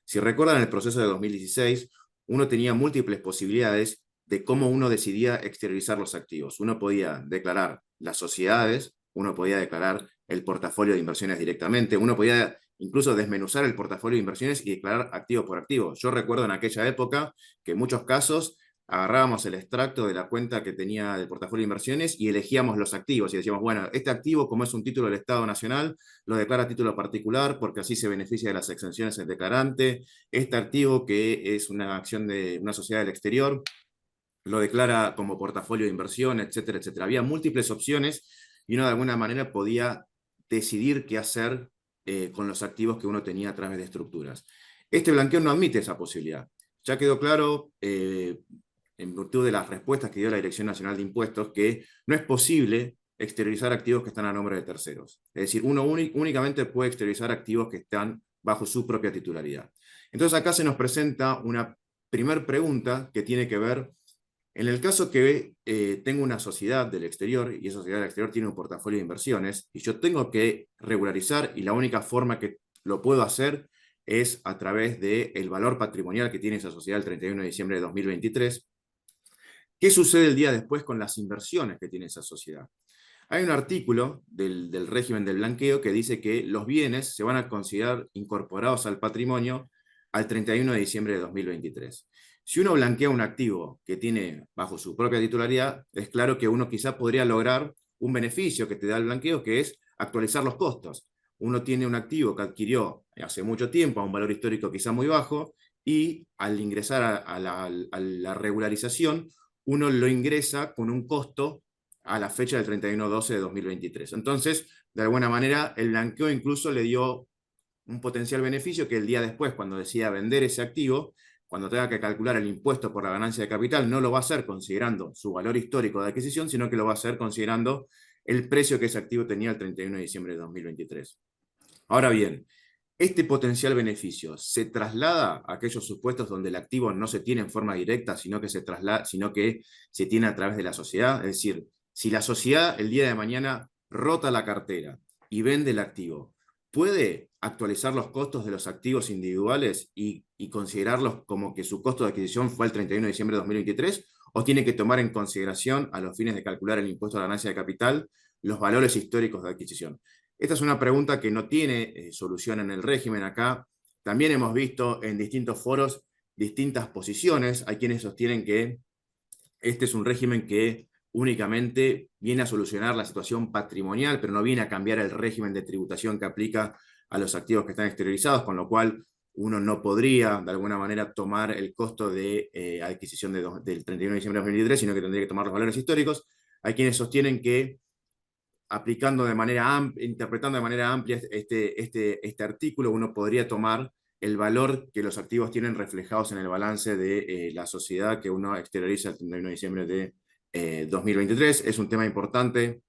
Si recuerdan el proceso de 2016, uno tenía múltiples posibilidades de cómo uno decidía exteriorizar los activos. Uno podía declarar las sociedades, uno podía declarar el portafolio de inversiones directamente, uno podía incluso desmenuzar el portafolio de inversiones y declarar activo por activo. Yo recuerdo en aquella época que en muchos casos agarrábamos el extracto de la cuenta que tenía del portafolio de inversiones y elegíamos los activos y decíamos, bueno, este activo, como es un título del Estado Nacional, lo declara a título particular porque así se beneficia de las exenciones del declarante. Este activo, que es una acción de una sociedad del exterior, lo declara como portafolio de inversión, etcétera, etcétera. Había múltiples opciones y uno de alguna manera podía decidir qué hacer con los activos que uno tenía a través de estructuras. Este blanqueo no admite esa posibilidad. Ya quedó claro, en virtud de las respuestas que dio la Dirección Nacional de Impuestos, que no es posible exteriorizar activos que están a nombre de terceros. Es decir, uno únicamente puede exteriorizar activos que están bajo su propia titularidad. Entonces acá se nos presenta una primer pregunta que tiene que ver, en el caso que tengo una sociedad del exterior y esa sociedad del exterior tiene un portafolio de inversiones y yo tengo que regularizar y la única forma que lo puedo hacer es a través del valor patrimonial que tiene esa sociedad el 31 de diciembre de 2023. ¿Qué sucede el día después con las inversiones que tiene esa sociedad? Hay un artículo del régimen del blanqueo que dice que los bienes se van a considerar incorporados al patrimonio al 31 de diciembre de 2023. Si uno blanquea un activo que tiene bajo su propia titularidad, es claro que uno quizá podría lograr un beneficio que te da el blanqueo, que es actualizar los costos. Uno tiene un activo que adquirió hace mucho tiempo a un valor histórico quizá muy bajo y al ingresar a la regularización, uno lo ingresa con un costo a la fecha del 31/12 de 2023. Entonces, de alguna manera, el blanqueo incluso le dio un potencial beneficio que el día después, cuando decida vender ese activo, cuando tenga que calcular el impuesto por la ganancia de capital, no lo va a hacer considerando su valor histórico de adquisición, sino que lo va a hacer considerando el precio que ese activo tenía el 31 de diciembre de 2023. Ahora bien, este potencial beneficio se traslada a aquellos supuestos donde el activo no se tiene en forma directa, sino que se tiene a través de la sociedad. Es decir, si la sociedad el día de mañana rota la cartera y vende el activo, ¿puede actualizar los costos de los activos individuales y considerarlos como que su costo de adquisición fue el 31 de diciembre de 2023? ¿O tiene que tomar en consideración, a los fines de calcular el impuesto a la ganancia de capital, los valores históricos de adquisición? Esta es una pregunta que no tiene solución en el régimen acá. También hemos visto en distintos foros distintas posiciones. Hay quienes sostienen que este es un régimen que únicamente viene a solucionar la situación patrimonial, pero no viene a cambiar el régimen de tributación que aplica a los activos que están exteriorizados, con lo cual uno no podría, de alguna manera, tomar el costo de adquisición del 31 de diciembre de 2023, sino que tendría que tomar los valores históricos. Hay quienes sostienen que interpretando de manera amplia este artículo, uno podría tomar el valor que los activos tienen reflejados en el balance de la sociedad que uno exterioriza el 31 de diciembre de 2023. Es un tema importante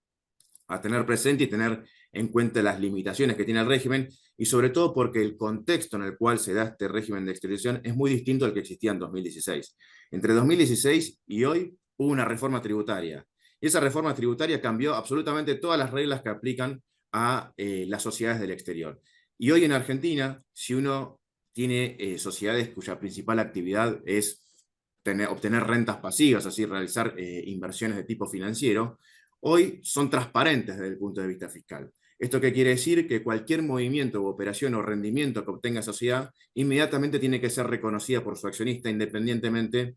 a tener presente y tener en cuenta las limitaciones que tiene el régimen, y sobre todo porque el contexto en el cual se da este régimen de exteriorización es muy distinto al que existía en 2016. Entre 2016 y hoy hubo una reforma tributaria, y esa reforma tributaria cambió absolutamente todas las reglas que aplican a las sociedades del exterior. Y hoy en Argentina, si uno tiene sociedades cuya principal actividad es obtener rentas pasivas, así realizar inversiones de tipo financiero, hoy son transparentes desde el punto de vista fiscal. ¿Esto qué quiere decir? Que cualquier movimiento u operación o rendimiento que obtenga sociedad inmediatamente tiene que ser reconocida por su accionista, independientemente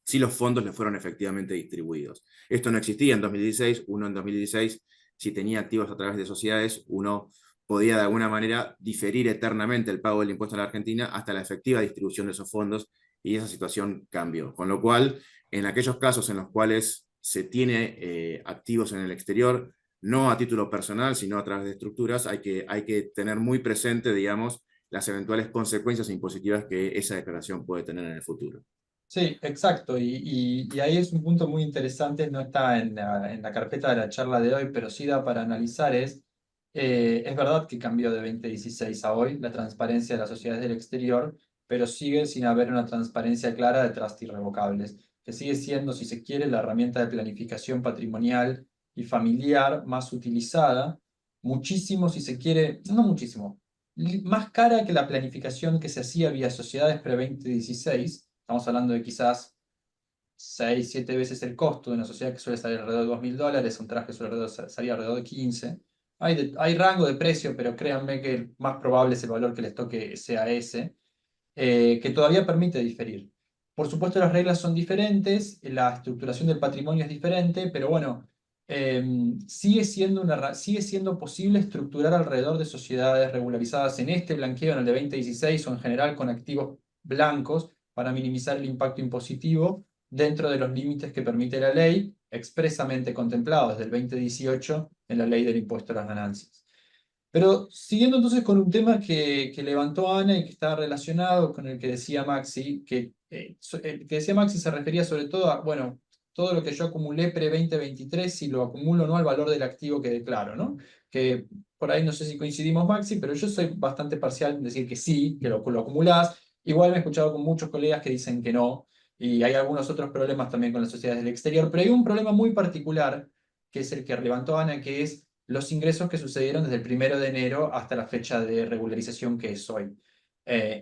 si los fondos le fueron efectivamente distribuidos. Esto no existía en 2016. Uno en 2016, si tenía activos a través de sociedades, uno podía de alguna manera diferir eternamente el pago del impuesto en la Argentina hasta la efectiva distribución de esos fondos, y esa situación cambió. Con lo cual, en aquellos casos en los cuales se tiene activos en el exterior, no a título personal, sino a través de estructuras, hay que tener muy presente, digamos, las eventuales consecuencias impositivas que esa declaración puede tener en el futuro. Sí, exacto. Y ahí es un punto muy interesante, no está en la carpeta de la charla de hoy, pero sí da para analizar. Es verdad que cambió de 2016 a hoy la transparencia de las sociedades del exterior, pero sigue sin haber una transparencia clara de trust irrevocables, que sigue siendo, si se quiere, la herramienta de planificación patrimonial y familiar más utilizada, muchísimo, si se quiere, no muchísimo, más cara que la planificación que se hacía vía sociedades pre-2016. Estamos hablando de quizás 6, 7 veces el costo de una sociedad que suele salir alrededor de $2.000, un traje suele salir alrededor de 15. Hay rango de precio, pero créanme que el más probable es el valor que les toque sea ese, que todavía permite diferir. Por supuesto, las reglas son diferentes, la estructuración del patrimonio es diferente, pero bueno, sigue siendo posible estructurar alrededor de sociedades regularizadas en este blanqueo, en el de 2016, o en general con activos blancos, para minimizar el impacto impositivo dentro de los límites que permite la ley, expresamente contemplados desde el 2018 en la ley del impuesto a las ganancias. Pero siguiendo entonces con un tema que levantó Ana y que está relacionado con el que decía Maxi, el que decía Maxi se refería sobre todo a, bueno, todo lo que yo acumulé pre-2023, si lo acumulo o no al valor del activo que declaro, ¿no? Que por ahí no sé si coincidimos, Maxi, pero yo soy bastante parcial en decir que sí, que lo acumulás. Igual me he escuchado con muchos colegas que dicen que no, y hay algunos otros problemas también con las sociedades del exterior, pero hay un problema muy particular, que es el que levantó Ana, que es los ingresos que sucedieron desde el 1 de enero hasta la fecha de regularización que es hoy.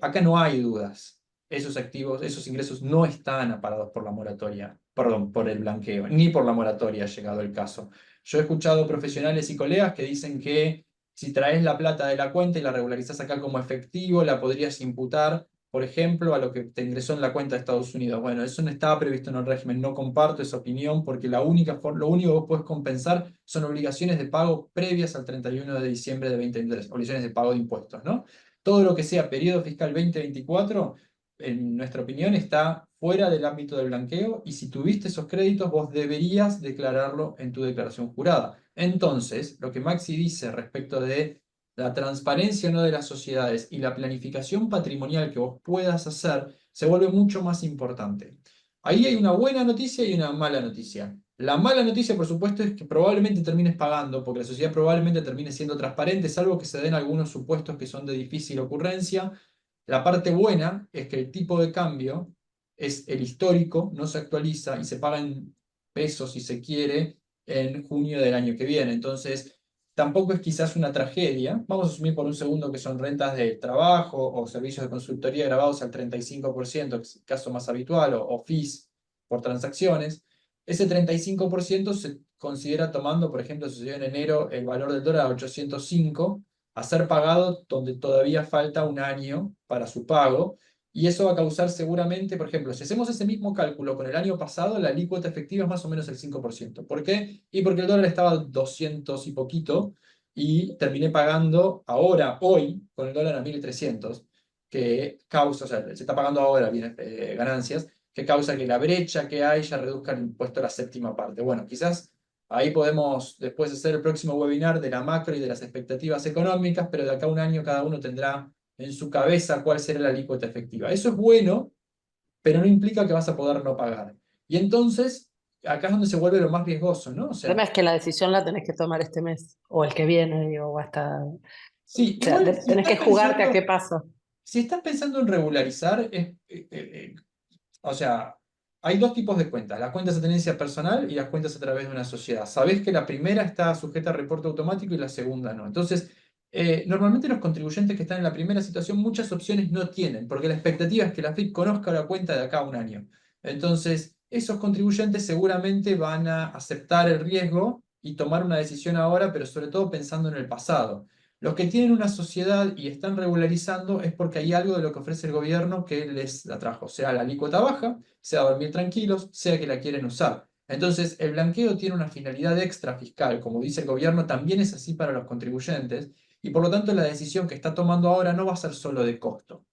Acá no hay dudas. Esos activos, esos ingresos no están aparados por la moratoria, perdón, por el blanqueo, ni por la moratoria, llegado el caso. Yo he escuchado profesionales y colegas que dicen que si traes la plata de la cuenta y la regularizás acá como efectivo, la podrías imputar, por ejemplo, a lo que te ingresó en la cuenta de Estados Unidos. Bueno, eso no estaba previsto en el régimen, no comparto esa opinión porque lo único que vos podés compensar son obligaciones de pago previas al 31 de diciembre de 2023, obligaciones de pago de impuestos, ¿no? Todo lo que sea periodo fiscal 2024, en nuestra opinión, está fuera del ámbito del blanqueo y si tuviste esos créditos, vos deberías declararlo en tu declaración jurada. Entonces, lo que Maxi dice respecto de la transparencia o no de las sociedades y la planificación patrimonial que vos puedas hacer se vuelve mucho más importante. Ahí hay una buena noticia y una mala noticia. La mala noticia, por supuesto, es que probablemente termines pagando, porque la sociedad probablemente termine siendo transparente, salvo que se den algunos supuestos que son de difícil ocurrencia. La parte buena es que el tipo de cambio es el histórico, no se actualiza y se paga en pesos, si se quiere, en junio del año que viene. Entonces, tampoco es quizás una tragedia. Vamos a asumir por un segundo que son rentas de trabajo o servicios de consultoría grabados al 35%, que es el caso más habitual, o fees por transacciones. Ese 35% se considera tomando, por ejemplo, sucedió en enero el valor del dólar a 805, a ser pagado donde todavía falta un año para su pago. Y eso va a causar seguramente, por ejemplo, si hacemos ese mismo cálculo con el año pasado, la alícuota efectiva es más o menos el 5%. ¿Por qué? Y porque el dólar estaba a 200 y poquito y terminé pagando ahora, hoy, con el dólar a 1.300, que causa, o sea, se está pagando ahora bien, ganancias, que causa que la brecha que hay ya reduzca el impuesto a la séptima parte. Bueno, quizás ahí podemos después hacer el próximo webinar de la macro y de las expectativas económicas, pero de acá a un año cada uno tendrá en su cabeza cuál será la alícuota efectiva. Eso es bueno, pero no implica que vas a poder no pagar. Y entonces, acá es donde se vuelve lo más riesgoso, ¿no? O El tema sea, es que la decisión la tenés que tomar este mes, o el que viene, digo, o hasta... O sí, sea, igual si tenés estás que jugarte a qué pensando, paso. si estás pensando en regularizar, o sea, hay dos tipos de cuentas, las cuentas de tenencia personal y las cuentas a través de una sociedad. Sabés que la primera está sujeta a reporte automático y la segunda no. Entonces, normalmente los contribuyentes que están en la primera situación muchas opciones no tienen, porque la expectativa es que la FIP conozca la cuenta de acá a un año. Entonces, esos contribuyentes seguramente van a aceptar el riesgo y tomar una decisión ahora, pero sobre todo pensando en el pasado. Los que tienen una sociedad y están regularizando es porque hay algo de lo que ofrece el gobierno que les atrajo, sea la alícuota baja, sea dormir tranquilos, sea que la quieren usar. Entonces, el blanqueo tiene una finalidad extra fiscal, como dice el gobierno, también es así para los contribuyentes, y por lo tanto la decisión que está tomando ahora no va a ser solo de costo.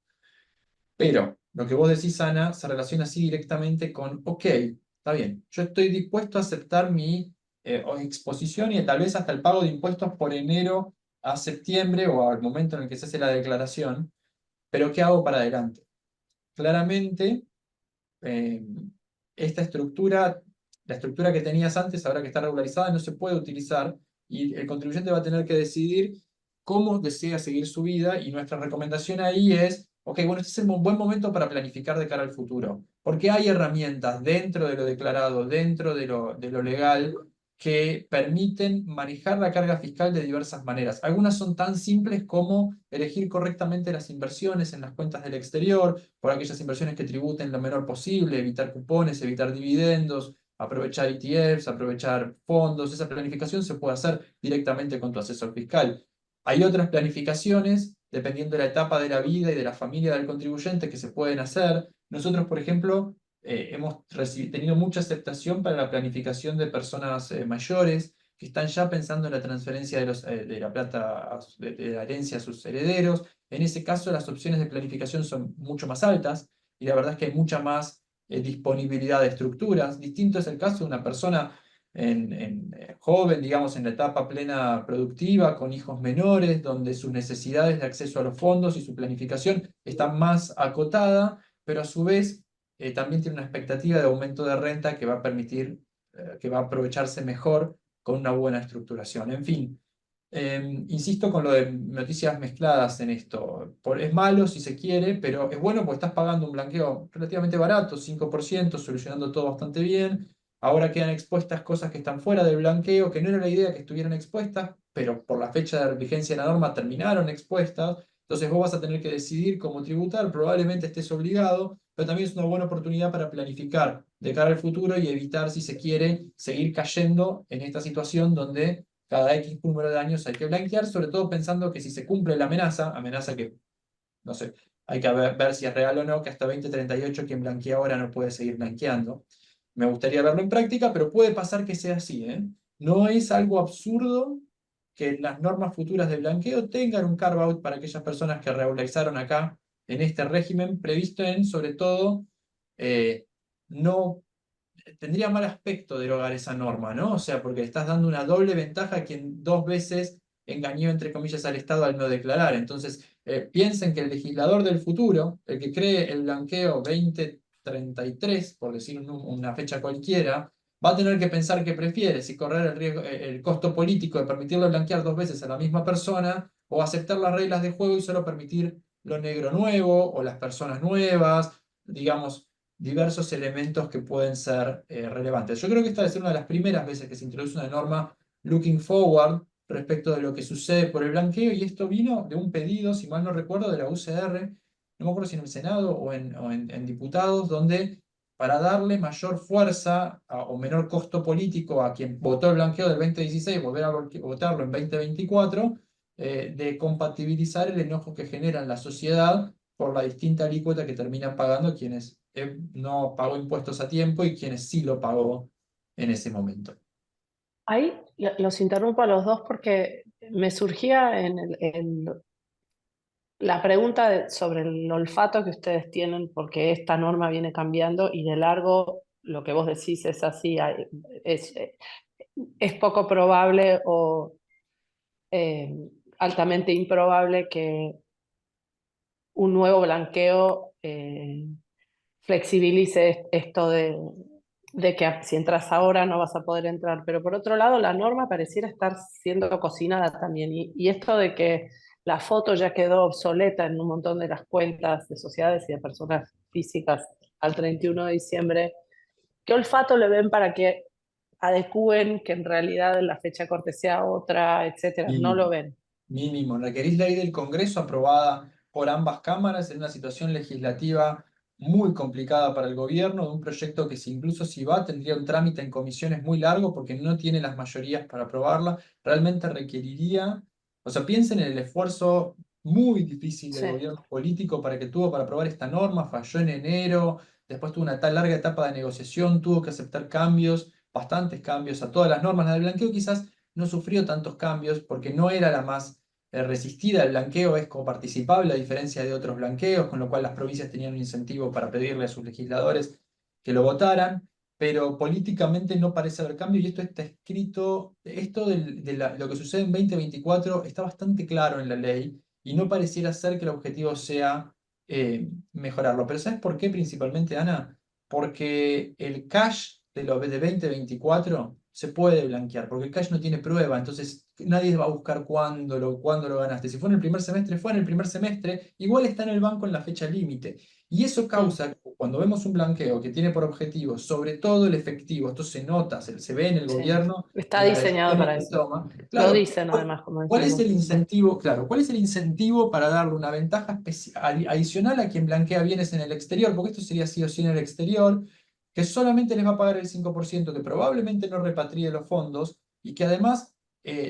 Pero lo que vos decís, Ana, se relaciona así directamente con, ok, está bien, yo estoy dispuesto a aceptar mi exposición y tal vez hasta el pago de impuestos por enero a septiembre o al momento en el que se hace la declaración, pero ¿qué hago para adelante? Claramente, eh, esta estructura, la estructura que tenías antes, ahora que está regularizada, no se puede utilizar y el contribuyente va a tener que decidir cómo desea seguir su vida y nuestra recomendación ahí es, ok, bueno, este es el buen momento para planificar de cara al futuro, porque hay herramientas dentro de lo declarado, dentro de lo legal, que permiten manejar la carga fiscal de diversas maneras. Algunas son tan simples como elegir correctamente las inversiones en las cuentas del exterior, por aquellas inversiones que tributen lo menor posible, evitar cupones, evitar dividendos, aprovechar ETFs, aprovechar fondos. Esa planificación se puede hacer directamente con tu asesor fiscal. Hay otras planificaciones, dependiendo de la etapa de la vida y de la familia del contribuyente, que se pueden hacer. Nosotros, por ejemplo, hemos tenido mucha aceptación para la planificación de personas mayores que están ya pensando en la transferencia de la plata, de la herencia a sus herederos. En ese caso, las opciones de planificación son mucho más altas y la verdad es que hay mucha más disponibilidad de estructuras. Distinto es el caso de una persona joven, digamos, en la etapa plena productiva, con hijos menores, donde sus necesidades de acceso a los fondos y su planificación están más acotada, pero a su vez también tiene una expectativa de aumento de renta que va a permitir, que va a aprovecharse mejor con una buena estructuración. En fin, insisto con lo de noticias mezcladas en esto. Es malo si se quiere, pero es bueno porque estás pagando un blanqueo relativamente barato, 5%, solucionando todo bastante bien. Ahora quedan expuestas cosas que están fuera del blanqueo, que no era la idea que estuvieran expuestas, pero por la fecha de vigencia de la norma terminaron expuestas. Entonces vos vas a tener que decidir cómo tributar, probablemente estés obligado, pero también es una buena oportunidad para planificar de cara al futuro y evitar, si se quiere, seguir cayendo en esta situación donde cada X número de años hay que blanquear, sobre todo pensando que si se cumple la amenaza que, no sé, hay que ver si es real o no, que hasta 2038 quien blanquea ahora no puede seguir blanqueando. Me gustaría verlo en práctica, pero puede pasar que sea así, ¿eh? No es algo absurdo que las normas futuras de blanqueo tengan un carve-out para aquellas personas que regularizaron acá en este régimen, previsto en, sobre todo, no tendría mal aspecto derogar esa norma, ¿no? O sea, porque estás dando una doble ventaja a quien dos veces engañó, entre comillas, al Estado al no declarar. Entonces, piensen que el legislador del futuro, el que cree el blanqueo 2033, por decir una fecha cualquiera, va a tener que pensar qué prefiere, si correr el riesgo, el costo político de permitirle blanquear dos veces a la misma persona, o aceptar las reglas de juego y solo permitir lo negro nuevo, o las personas nuevas, digamos, diversos elementos que pueden ser relevantes. Yo creo que esta debe ser una de las primeras veces que se introduce una norma looking forward respecto de lo que sucede por el blanqueo, y esto vino de un pedido, si mal no recuerdo, de la UCR, no me acuerdo si en el Senado o en diputados, donde para darle mayor fuerza o menor costo político a quien votó el blanqueo del 2016, volver a votarlo en 2024, de compatibilizar el enojo que genera en la sociedad por la distinta alícuota que terminan pagando quienes no pagó impuestos a tiempo y quienes sí lo pagó en ese momento. Ahí los interrumpo a los dos porque me surgía la pregunta sobre el olfato que ustedes tienen, porque esta norma viene cambiando y de largo lo que vos decís es así, es, es poco probable o eh, altamente improbable que un nuevo blanqueo flexibilice esto de que si entras ahora no vas a poder entrar. Pero por otro lado, la norma pareciera estar siendo cocinada también. Y esto de que la foto ya quedó obsoleta en un montón de las cuentas de sociedades y de personas físicas al 31 de diciembre, ¿qué olfato le ven para que adecúen que en realidad la fecha corte sea otra, etcétera? No Mínimo, lo ven. mínimo. Requerís ley del Congreso aprobada por ambas cámaras en una situación legislativa muy complicada para el gobierno, de un proyecto que incluso si va tendría un trámite en comisiones muy largo porque no tiene las mayorías para aprobarla. Realmente requeriría, o sea, piensen en el esfuerzo muy difícil del Sí. gobierno político para que tuvo para aprobar esta norma, falló en enero, después tuvo una tan larga etapa de negociación, tuvo que aceptar cambios, bastantes cambios a todas las normas. La del blanqueo quizás no sufrió tantos cambios porque no era la más resistida. El blanqueo es coparticipable a diferencia de otros blanqueos, con lo cual las provincias tenían un incentivo para pedirle a sus legisladores que lo votaran, pero políticamente no parece haber cambio y esto está escrito, esto lo que sucede en 2024 está bastante claro en la ley y no pareciera ser que el objetivo sea mejorarlo. Pero ¿sabes por qué principalmente, Ana? Porque el cash de 2024 se puede blanquear, porque el cash no tiene prueba, entonces nadie va a buscar cuándo lo ganaste. Si fue en el primer semestre, fue en el primer semestre, igual está en el banco en la fecha límite. Y eso causa, cuando vemos un blanqueo que tiene por objetivo sobre todo el efectivo, esto se nota, se ve en el Sí. gobierno Está y en las diseñado decisiones para que eso. toma. Lo Claro, dicen además, como ¿cuál decís es el vos. incentivo? Claro, ¿cuál es el incentivo para darle una ventaja adicional a quien blanquea bienes en el exterior? Porque esto sería sí o sí en el exterior, que solamente les va a pagar el 5%, que probablemente no repatrie los fondos y que además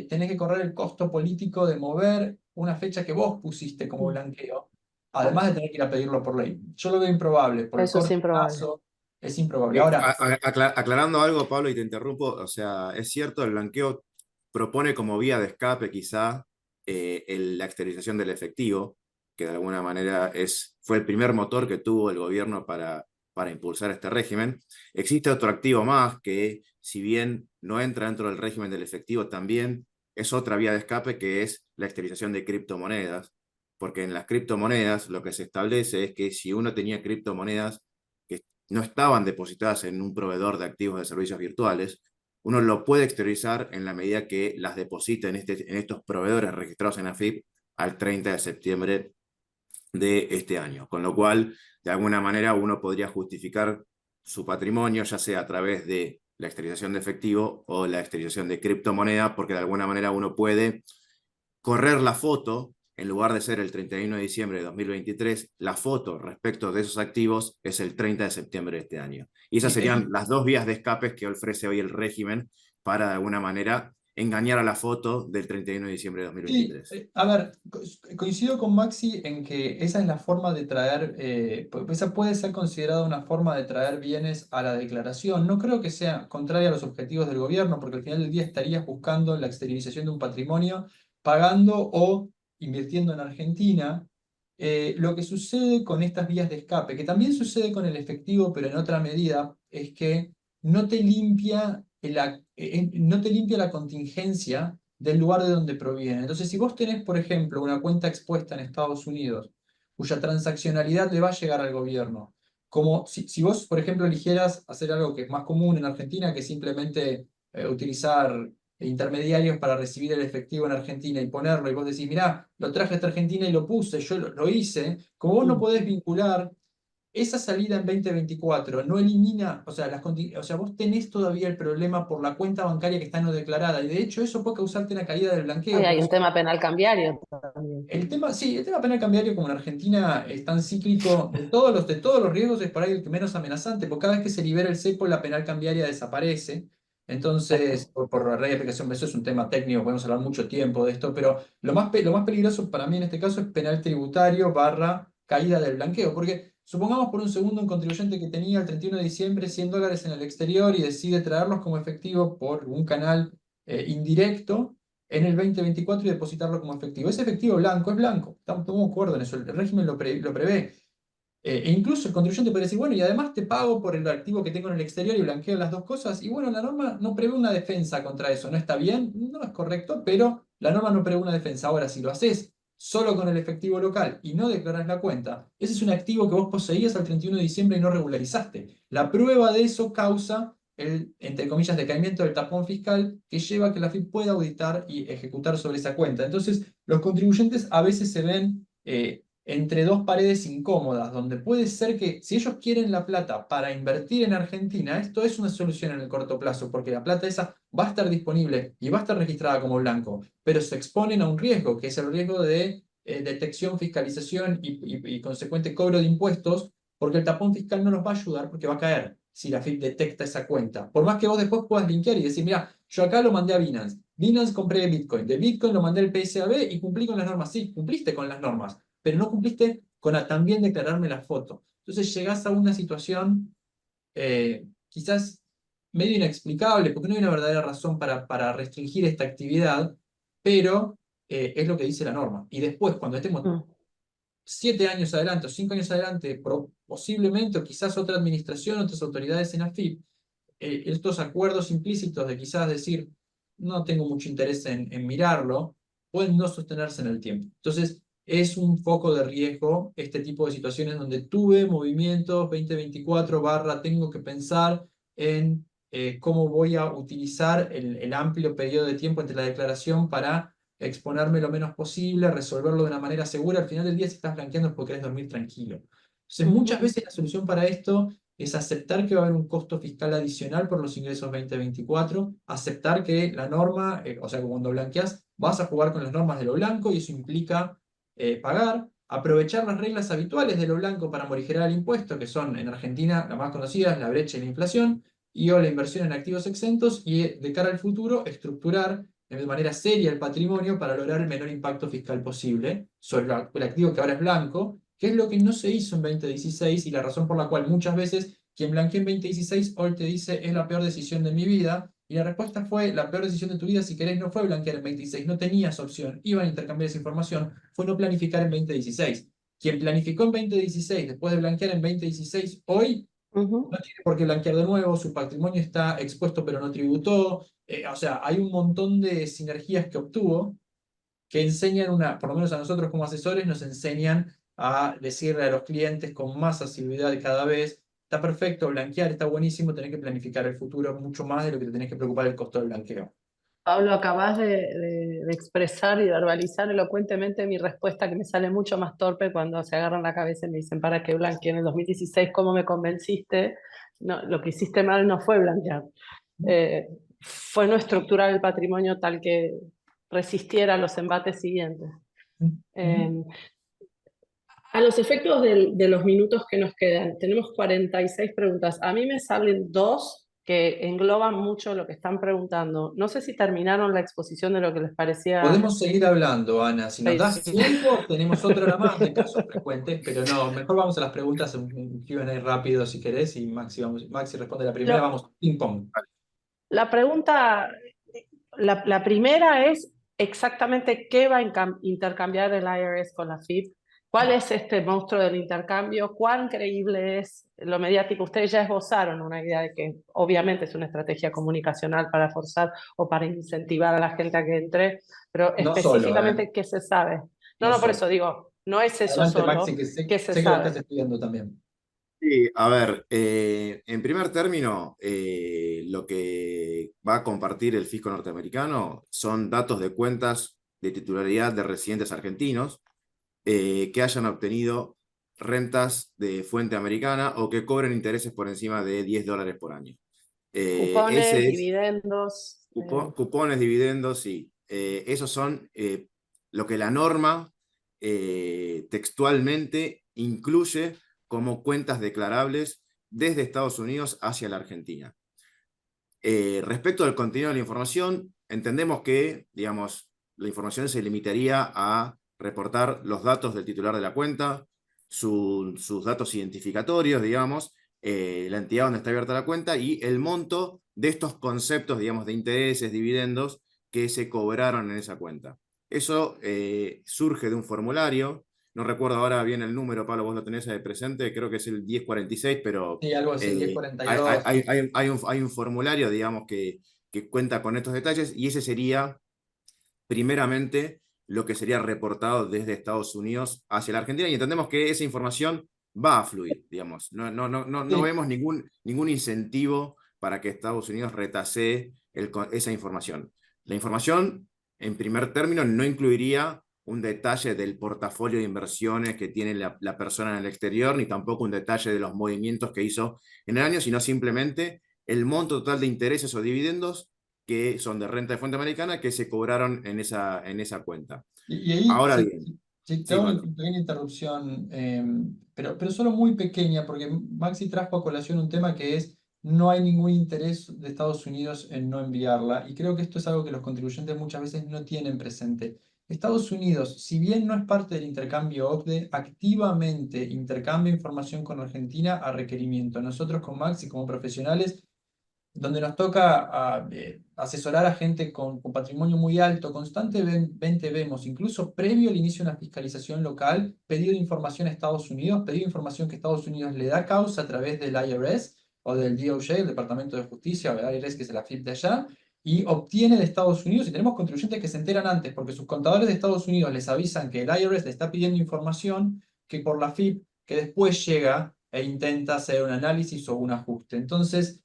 tenés que correr el costo político de mover una fecha que vos pusiste como blanqueo, además de tener que ir a pedirlo por ley. Yo lo veo improbable, por el Eso es corto improbable. plazo es improbable. Ahora, Aclarando algo, Pablo, y te interrumpo, o sea, es cierto, el blanqueo propone como vía de escape quizá la exteriorización del efectivo, que de alguna manera fue el primer motor que tuvo el gobierno para impulsar este régimen. Existe otro activo más que, si bien no entra dentro del régimen del efectivo, también es otra vía de escape, que es la exteriorización de criptomonedas, porque en las criptomonedas lo que se establece es que si uno tenía criptomonedas que no estaban depositadas en un proveedor de activos de servicios virtuales, uno lo puede exteriorizar en la medida que las deposite en estos proveedores registrados en AFIP al 30 de septiembre de este año, con lo cual, de alguna manera, uno podría justificar su patrimonio, ya sea a través de la exteriorización de efectivo o la exteriorización de criptomoneda, porque de alguna manera uno puede correr la foto, en lugar de ser el 31 de diciembre de 2023, la foto respecto de esos activos es el 30 de septiembre de este año. Y esas serían las dos vías de escape que ofrece hoy el régimen para, de alguna manera, engañar a la foto del 31 de diciembre de Sí, 2023. a ver, coincido con Maxi en que esa es la forma de traer, esa puede ser considerada una forma de traer bienes a la declaración. No creo que sea contraria a los objetivos del gobierno, porque al final del día estarías buscando la exteriorización de un patrimonio, pagando o invirtiendo en Argentina. Lo que sucede con estas vías de escape, que también sucede con el efectivo, pero en otra medida, es que no te limpia no te limpia la contingencia del lugar de donde proviene. Entonces, si vos tenés, por ejemplo, una cuenta expuesta en Estados Unidos, cuya transaccionalidad le va a llegar al gobierno, como si vos, por ejemplo, eligieras hacer algo que es más común en Argentina, que simplemente utilizar intermediarios para recibir el efectivo en Argentina y ponerlo, y vos decís, mirá, lo traje hasta Argentina y lo puse, yo lo hice, como vos no podés vincular esa salida en 2024 no elimina, o sea, vos tenés todavía el problema por la cuenta bancaria que está no declarada, y de hecho eso puede causarte una caída del blanqueo. Hoy hay un tema penal cambiario también. Sí, el tema penal cambiario, como en Argentina es tan cíclico, de todos los riesgos es por ahí el que menos amenazante, porque cada vez que se libera el cepo, la penal cambiaria desaparece. Entonces, Exacto. por la ley de aplicación, eso es un tema técnico, podemos hablar mucho tiempo de esto, pero lo más peligroso para mí en este caso es penal tributario barra caída del blanqueo, porque supongamos por un segundo un contribuyente que tenía el 31 de diciembre $100 en el exterior y decide traerlos como efectivo por un canal indirecto en el 2024 y depositarlo como efectivo. Ese efectivo blanco es blanco, estamos de acuerdo en eso, el régimen lo prevé. E incluso el contribuyente puede decir, bueno, y además te pago por el activo que tengo en el exterior y blanqueo las dos cosas. Y bueno, la norma no prevé una defensa contra eso. ¿No está bien? No es correcto, pero la norma no prevé una defensa. Ahora, si lo haces solo con el efectivo local y no declaras la cuenta, ese es un activo que vos poseías al 31 de diciembre y no regularizaste. La prueba de eso causa el, entre comillas, decaimiento del tapón fiscal que lleva a que la AFIP pueda auditar y ejecutar sobre esa cuenta. Entonces, los contribuyentes a veces se ven entre dos paredes incómodas, donde puede ser que si ellos quieren la plata para invertir en Argentina, esto es una solución en el corto plazo, porque la plata esa va a estar disponible y va a estar registrada como blanco, pero se exponen a un riesgo, que es el riesgo de detección, fiscalización y consecuente cobro de impuestos, porque el tapón fiscal no nos va a ayudar porque va a caer si la AFIP detecta esa cuenta. Por más que vos después puedas linkear y decir, mira, yo acá lo mandé a Binance, Binance compré Bitcoin, de Bitcoin lo mandé al PSAB y cumplí con las normas. Sí, cumpliste con las normas, pero no cumpliste con también declararme la foto. Entonces llegás a una situación quizás medio inexplicable, porque no hay una verdadera razón para restringir esta actividad, pero es lo que dice la norma. Y después, cuando estemos 7 años adelante o 5 años adelante, posiblemente o quizás otra administración, otras autoridades en AFIP, estos acuerdos implícitos de quizás decir, no tengo mucho interés en mirarlo, pueden no sostenerse en el tiempo. Entonces, es un foco de riesgo este tipo de situaciones donde tuve movimientos 2024 barra, tengo que pensar en cómo voy a utilizar el amplio periodo de tiempo entre la declaración para exponerme lo menos posible, resolverlo de una manera segura. Al final del día, si estás blanqueando es porque querés dormir tranquilo. Entonces, muchas veces la solución para esto es aceptar que va a haber un costo fiscal adicional por los ingresos 2024, aceptar que la norma, o sea, que cuando blanqueas vas a jugar con las normas de lo blanco y eso implica pagar, aprovechar las reglas habituales de lo blanco para morigerar el impuesto, que son en Argentina las más conocidas, la brecha y la inflación, y o la inversión en activos exentos, y de cara al futuro, estructurar de manera seria el patrimonio para lograr el menor impacto fiscal posible sobre el activo que ahora es blanco, que es lo que no se hizo en 2016 y la razón por la cual muchas veces quien blanqueó en 2016 hoy te dice es la peor decisión de mi vida, y la respuesta fue la peor decisión de tu vida, si querés, no fue blanquear en 2016, no tenías opción, iban a intercambiar esa información, fue no planificar en 2016. Quien planificó en 2016 después de blanquear en 2016 hoy Ujú. no tiene por qué blanquear de nuevo, su patrimonio está expuesto pero no tributó, o sea, hay un montón de sinergias que obtuvo que enseñan por lo menos a nosotros como asesores, nos enseñan a decirle a los clientes con más asiduidad cada vez, está perfecto, blanquear está buenísimo, tenés que planificar el futuro mucho más de lo que te tenés que preocupar del costo del blanqueo. Pablo, acabas de expresar y verbalizar elocuentemente mi respuesta, que me sale mucho más torpe cuando se agarran la cabeza y me dicen, ¿para qué blanqueé en el 2016? ¿Cómo me convenciste? No, lo que hiciste mal no fue blanquear. Fue no estructurar el patrimonio tal que resistiera los embates siguientes. Eh, a los efectos de los minutos que nos quedan, tenemos 46 preguntas. A mí me salen dos que engloban mucho lo que están preguntando. No sé si terminaron la exposición de lo que les parecía. Podemos seguir hablando, Ana. Si nos das tiempo, tenemos otra hora más de casos frecuentes, pero no, mejor vamos a las preguntas en Q&A rápido si querés y Maxi responde la primera, Lo- vamos, ping pong. la pregunta, la primera es exactamente qué va a intercambiar el IRS con la FIP. ¿Cuál es este monstruo del intercambio? ¿Cuán creíble es lo mediático? Ustedes ya esbozaron una idea de que obviamente es una estrategia comunicacional para forzar o para incentivar a la gente a que entre, pero No solo, ¿eh? específicamente, ¿qué se sabe? No, No no, por solo. eso digo, no es eso Adelante, Maxi, solo, que sé, ¿qué se sé que lo estás sabe? estudiando también. Sí, a ver, en primer término, lo que va a compartir el fisco norteamericano son datos de cuentas de titularidad de residentes argentinos que hayan obtenido rentas de fuente americana o que cobren intereses por encima de $10 por año. Cupones, Ese es dividendos. cupones, dividendos, sí. Esos son lo que la norma textualmente incluye como cuentas declarables desde Estados Unidos hacia la Argentina. Respecto al contenido de la información, entendemos que, digamos, la información se limitaría a reportar los datos del titular de la cuenta, sus datos identificatorios, digamos, la entidad donde está abierta la cuenta y el monto de estos conceptos, digamos, de intereses, dividendos que se cobraron en esa cuenta. Eso surge de un formulario, no recuerdo ahora bien el número, Pablo, vos lo tenés ahí presente, creo que es el 1046, pero Sí, algo así, 1042. hay un formulario, digamos, que cuenta con estos detalles y ese sería primeramente lo que sería reportado desde Estados Unidos hacia la Argentina y entendemos que esa información va a fluir, digamos. No Sí, vemos ningún incentivo para que Estados Unidos retasee esa información. La información, en primer término, no incluiría un detalle del portafolio de inversiones que tiene la persona en el exterior, ni tampoco un detalle de los movimientos que hizo en el año, sino simplemente el monto total de intereses o dividendos que son de renta de fuente americana que se cobraron en esa cuenta. y ahí Ahora bien, te sí, hago una Pablo. pequeña interrupción, pero solo muy pequeña, porque Maxi trajo a colación un tema que es no hay ningún interés de Estados Unidos en no enviarla, y creo que esto es algo que los contribuyentes muchas veces no tienen presente. Estados Unidos, si bien no es parte del intercambio OCDE, activamente intercambia información con Argentina a requerimiento. Nosotros con Maxi como profesionales donde nos toca asesorar a gente con patrimonio muy alto, constantemente vemos, incluso previo al inicio de una fiscalización local, pedido de información a Estados Unidos, pedido de información que Estados Unidos le da causa a través del IRS o del DOJ, el Departamento de Justicia, o el IRS, que es la FIP de allá, y obtiene de Estados Unidos, y tenemos contribuyentes que se enteran antes, porque sus contadores de Estados Unidos les avisan que el IRS le está pidiendo información que por la FIP, que después llega e intenta hacer un análisis o un ajuste. Entonces,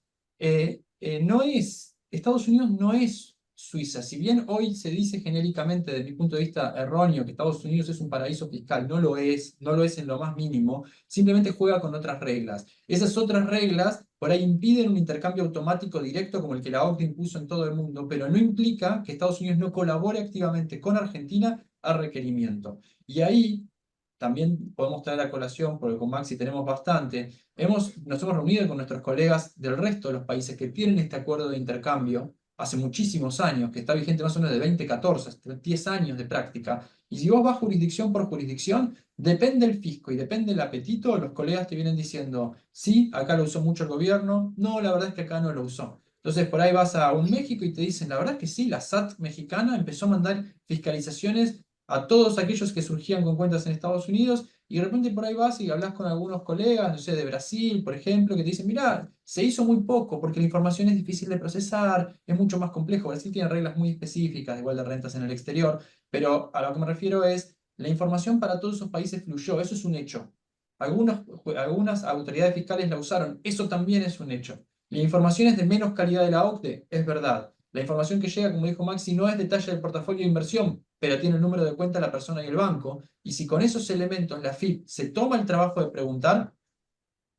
Estados Unidos no es Suiza. Si bien hoy se dice genéricamente, desde mi punto de vista erróneo, que Estados Unidos es un paraíso fiscal, no lo es, no lo es en lo más mínimo, simplemente juega con otras reglas. Esas otras reglas por ahí impiden un intercambio automático directo como el que la OCDE impuso en todo el mundo, pero no implica que Estados Unidos no colabore activamente con Argentina a requerimiento. Y ahí también podemos traer a colación, porque con Maxi tenemos bastante, nos hemos reunido con nuestros colegas del resto de los países que tienen este acuerdo de intercambio hace muchísimos años, que está vigente más o menos de 2014, hasta 10 años de práctica. Y si vos vas jurisdicción por jurisdicción, depende el fisco y depende el apetito, los colegas te vienen diciendo, sí, acá lo usó mucho el gobierno, no, la verdad es que acá no lo usó. Entonces por ahí vas a un México y te dicen, la verdad es que sí, la SAT mexicana empezó a mandar fiscalizaciones a todos aquellos que surgían con cuentas en Estados Unidos y de repente por ahí vas y hablas con algunos colegas, no sé, de Brasil, por ejemplo, que te dicen, mira, se hizo muy poco porque la información es difícil de procesar, es mucho más complejo. Brasil tiene reglas muy específicas, igual de rentas en el exterior, pero a lo que me refiero es, la información para todos esos países fluyó, eso es un hecho. Algunas autoridades fiscales la usaron, eso también es un hecho. La información es de menos calidad de la OCDE, es verdad. La información que llega, como dijo Maxi, no es detalle del portafolio de inversión, pero tiene el número de cuenta de la persona y el banco. Y si con esos elementos la FIP se toma el trabajo de preguntar,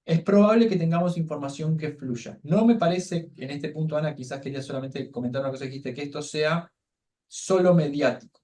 es probable que tengamos información que fluya. No me parece, en este punto, Ana, quizás quería solamente comentar una cosa que dijiste, que esto sea solo mediático.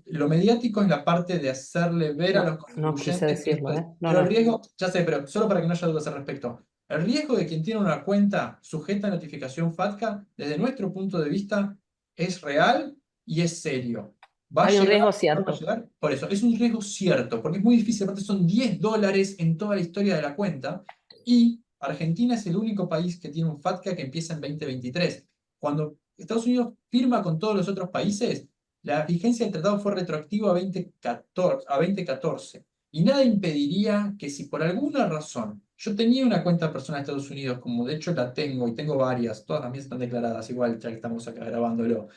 Lo mediático es la parte de hacerle ver a los No quise contribuyentes que esto decirlo, es. ¿eh? No, Pero el no. riesgo, ya sé, pero solo para que no haya dudas al respecto. El riesgo de quien tiene una cuenta sujeta a notificación FATCA, desde nuestro punto de vista, es real y es serio. ¿Va a Hay un llegar? riesgo ¿No va a cierto. llegar? Por eso, es un riesgo cierto, porque es muy difícil, aparte son $10 en toda la historia de la cuenta, y Argentina es el único país que tiene un FATCA que empieza en 2023. Cuando Estados Unidos firma con todos los otros países, la vigencia del tratado fue retroactiva a 2014. Y nada impediría que si por alguna razón yo tenía una cuenta personal de Estados Unidos, como de hecho la tengo y tengo varias, todas las mías están declaradas, igual ya que estamos acá grabándolo,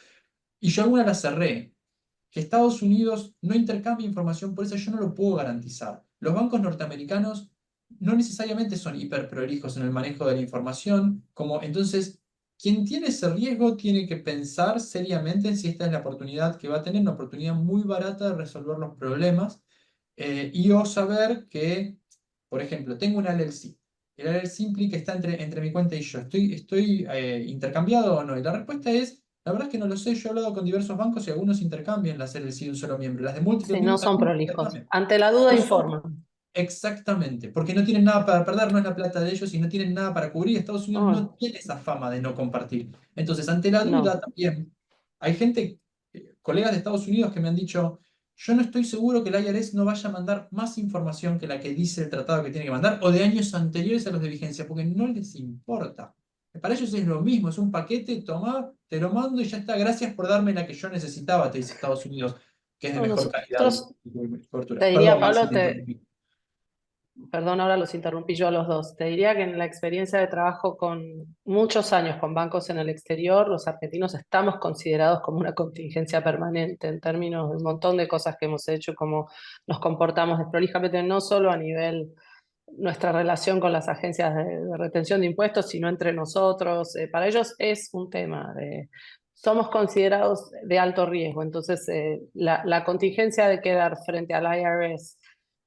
y yo alguna la cerré, que Estados Unidos no intercambie información, por eso yo no lo puedo garantizar. Los bancos norteamericanos no necesariamente son hiperprolijos en el manejo de la información, como entonces quien tiene ese riesgo tiene que pensar seriamente en si esta es la oportunidad que va a tener, una oportunidad muy barata de resolver los problemas, y o saber que, por ejemplo, tengo un LLC. El LLC implica que está entre mi cuenta y yo. ¿Estoy intercambiado o no? Y la respuesta es, la verdad es que no lo sé. Yo he hablado con diversos bancos y algunos intercambian las LLC de un solo miembro. Las de múltiples Sí, no miembros son también prolijos. intercambian. Ante la duda No son informan. exactamente, porque no tienen nada para perder, no es la plata de ellos y no tienen nada para cubrir. Estados Unidos no Oh, tiene esa fama de no compartir. Entonces, ante la duda no. también, hay gente, colegas de Estados Unidos que me han dicho, yo no estoy seguro que el IRS no vaya a mandar más información que la que dice el tratado que tiene que mandar o de años anteriores a los de vigencia, porque no les importa. Para ellos es lo mismo, es un paquete, toma, te lo mando y ya está. Gracias por darme la que yo necesitaba, te dice Estados Unidos, que es de No, mejor calidad nosotros, y cobertura. te diría, Perdón, Maxi, Pablo, te interrumpí. perdón, ahora los interrumpí yo a los dos. Te diría que en la experiencia de trabajo con muchos años con bancos en el exterior, los argentinos estamos considerados como una contingencia permanente en términos de un montón de cosas que hemos hecho, como nos comportamos desprolijamente, no solo a nivel nuestra relación con las agencias de retención de impuestos, sino entre nosotros. Para ellos es un tema somos considerados de alto riesgo, entonces la contingencia de quedar frente al IRS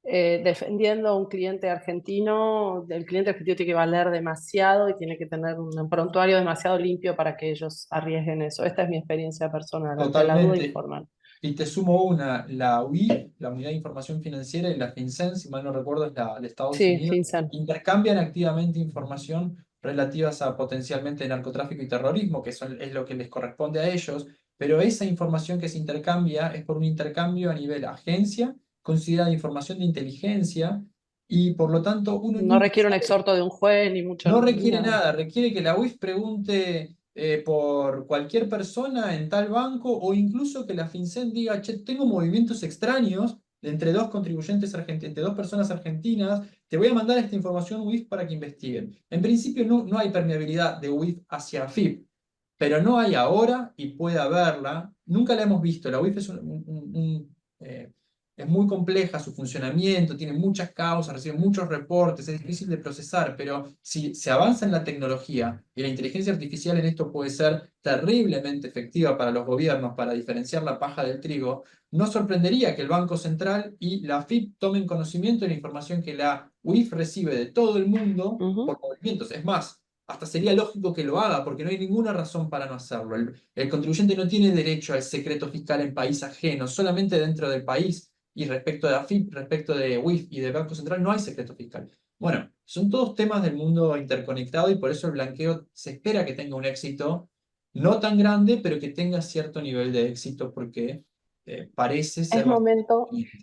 defendiendo a un cliente argentino, el cliente argentino tiene que valer demasiado y tiene que tener un prontuario demasiado limpio para que ellos arriesguen eso. Esta es mi experiencia personal, ante la duda Totalmente. informal. Y te sumo una, la UI, la Unidad de Información Financiera, y la FinCEN, si mal no recuerdo, es la de Estados Sí, Unidos, FinCEN. intercambian activamente información relativas a potencialmente narcotráfico y terrorismo, que es lo que les corresponde a ellos, pero esa información que se intercambia es por un intercambio a nivel agencia, considerada información de inteligencia, y por lo tanto uno No nunca requiere un sabe. exhorto de un juez ni mucho, No ni requiere nada. nada, requiere que la UIF pregunte por cualquier persona en tal banco o incluso que la FinCEN diga, che, tengo movimientos extraños entre dos contribuyentes argentinos, entre dos personas argentinas, te voy a mandar esta información UIF para que investiguen. En principio no hay permeabilidad de UIF hacia AFIP, pero no hay ahora y puede haberla. Nunca la hemos visto. La UIF es muy compleja su funcionamiento, tiene muchas causas, recibe muchos reportes, es difícil de procesar, pero si se avanza en la tecnología y la inteligencia artificial en esto puede ser terriblemente efectiva para los gobiernos para diferenciar la paja del trigo, no sorprendería que el Banco Central y la AFIP tomen conocimiento de la información que la UIF recibe de todo el mundo por Ujú. movimientos. Es más, hasta sería lógico que lo haga, porque no hay ninguna razón para no hacerlo. El contribuyente no tiene derecho al secreto fiscal en país ajeno, solamente dentro del país. Y respecto de AFIP, respecto de UIF y del Banco Central, no hay secreto fiscal. Bueno, son todos temas del mundo interconectado y por eso el blanqueo se espera que tenga un éxito no tan grande, pero que tenga cierto nivel de éxito porque parece Es ser bastante momento conveniente.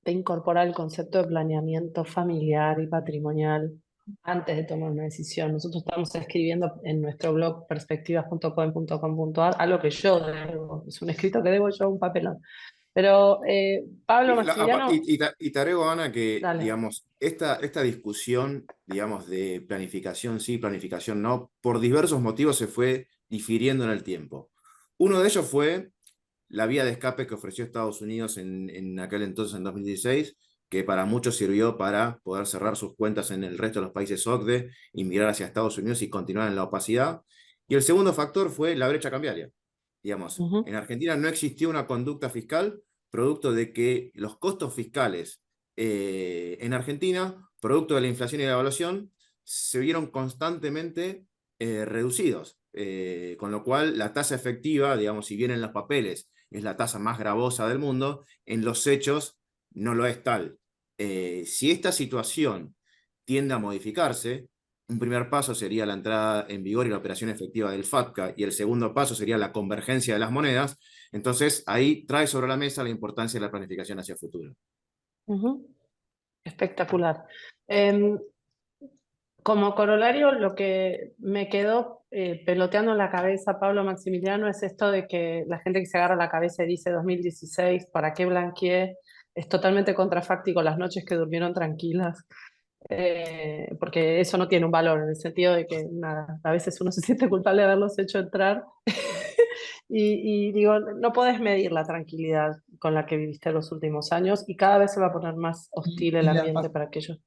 de incorporar el concepto de planeamiento familiar y patrimonial antes de tomar una decisión. Nosotros estamos escribiendo en nuestro blog perspectivas.coin.com.ar algo que yo debo, es un escrito que debo yo, un papelón. Pero Pablo Maximiliano, Y te agrego, Ana, que, dale. digamos, esta discusión, digamos, de planificación sí, planificación no, por diversos motivos se fue difiriendo en el tiempo. Uno de ellos fue la vía de escape que ofreció Estados Unidos en aquel entonces, en 2016, que para muchos sirvió para poder cerrar sus cuentas en el resto de los países OCDE, migrar hacia Estados Unidos y continuar en la opacidad. Y el segundo factor fue la brecha cambiaria. Digamos, en Argentina no existió una conducta fiscal producto de que los costos fiscales en Argentina, producto de la inflación y la devaluación, se vieron constantemente reducidos. Con lo cual, la tasa efectiva, digamos, si bien en los papeles es la tasa más gravosa del mundo, en los hechos no lo es tal. Si esta situación tiende a modificarse, un primer paso sería la entrada en vigor y la operación efectiva del FATCA, y el segundo paso sería la convergencia de las monedas. Entonces, ahí trae sobre la mesa la importancia de la planificación hacia el futuro. Espectacular. Como corolario, lo que me quedó peloteando en la cabeza, Pablo Maximiliano, es esto de que la gente que se agarra la cabeza y dice 2016, ¿para qué blanqueé? Es totalmente contrafáctico las noches que durmieron tranquilas. Porque eso no tiene un valor, en el sentido de que nada, a veces uno se siente culpable de haberlos hecho entrar y digo, no podés medir la tranquilidad con la que viviste los últimos años y cada vez se va a poner más hostil el ambiente para aquellos.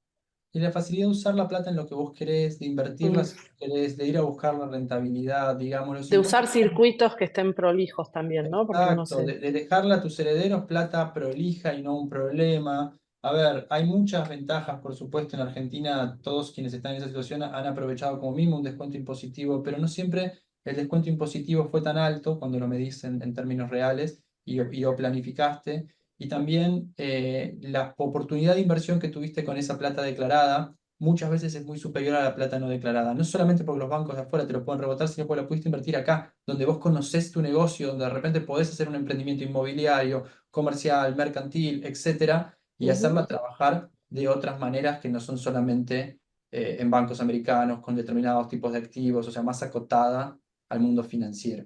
Y la facilidad de usar la plata en lo que vos querés, de invertirla si querés, de ir a buscar la rentabilidad, digamos. Los De usar impuestos son- circuitos que estén prolijos también, ¿no? Porque uno Exacto, se... de dejarle a tus herederos plata prolija y no un problema. A ver, hay muchas ventajas, por supuesto, en Argentina todos quienes están en esa situación han aprovechado como mínimo un descuento impositivo, pero no siempre el descuento impositivo fue tan alto cuando lo medís en términos reales y o planificaste. Y también la oportunidad de inversión que tuviste con esa plata declarada muchas veces es muy superior a la plata no declarada. No solamente porque los bancos de afuera te lo pueden rebotar, sino porque lo pudiste invertir acá, donde vos conocés tu negocio, donde de repente podés hacer un emprendimiento inmobiliario, comercial, mercantil, etcétera, y hacerla trabajar de otras maneras que no son solamente en bancos americanos con determinados tipos de activos, o sea, más acotada al mundo financiero.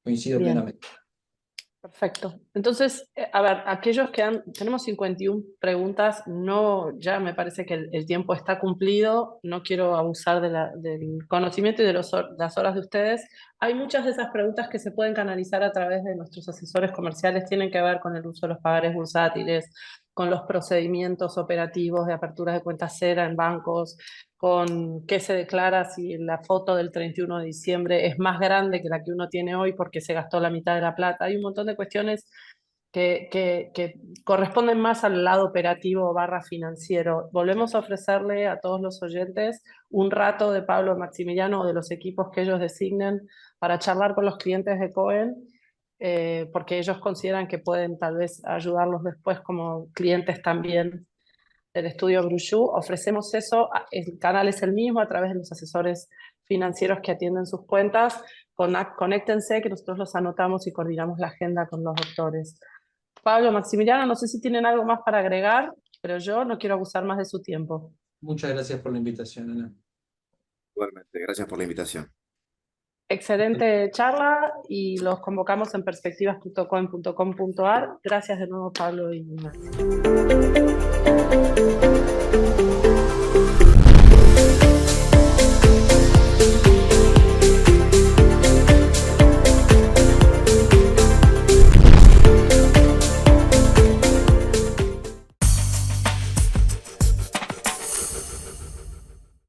Coincido Bien. plenamente. Perfecto. Entonces, a ver, aquellos que tenemos 51 preguntas, no, ya me parece que el tiempo está cumplido, no quiero abusar del conocimiento y de las horas de ustedes. Hay muchas de esas preguntas que se pueden canalizar a través de nuestros asesores comerciales, tienen que ver con el uso de los pagares bursátiles, con los procedimientos operativos de apertura de cuenta cera en bancos, con qué se declara si la foto del 31 de diciembre es más grande que la que uno tiene hoy porque se gastó la mitad de la plata. Hay un montón de cuestiones que corresponden más al lado operativo / financiero. Volvemos a ofrecerle a todos los oyentes un rato de Pablo Maximiliano o de los equipos que ellos designen para charlar con los clientes de Cohen, porque ellos consideran que pueden tal vez ayudarlos después como clientes también del estudio Bruju. Ofrecemos eso, el canal es el mismo a través de los asesores financieros que atienden sus cuentas. Conéctense, que nosotros los anotamos y coordinamos la agenda con los doctores. Pablo, Maximiliano, no sé si tienen algo más para agregar, pero yo no quiero abusar más de su tiempo. Muchas gracias por la invitación, Ana. Igualmente, gracias por la invitación. Excelente charla y los convocamos en perspectivas.com.ar. Gracias de nuevo, Pablo y Maxi.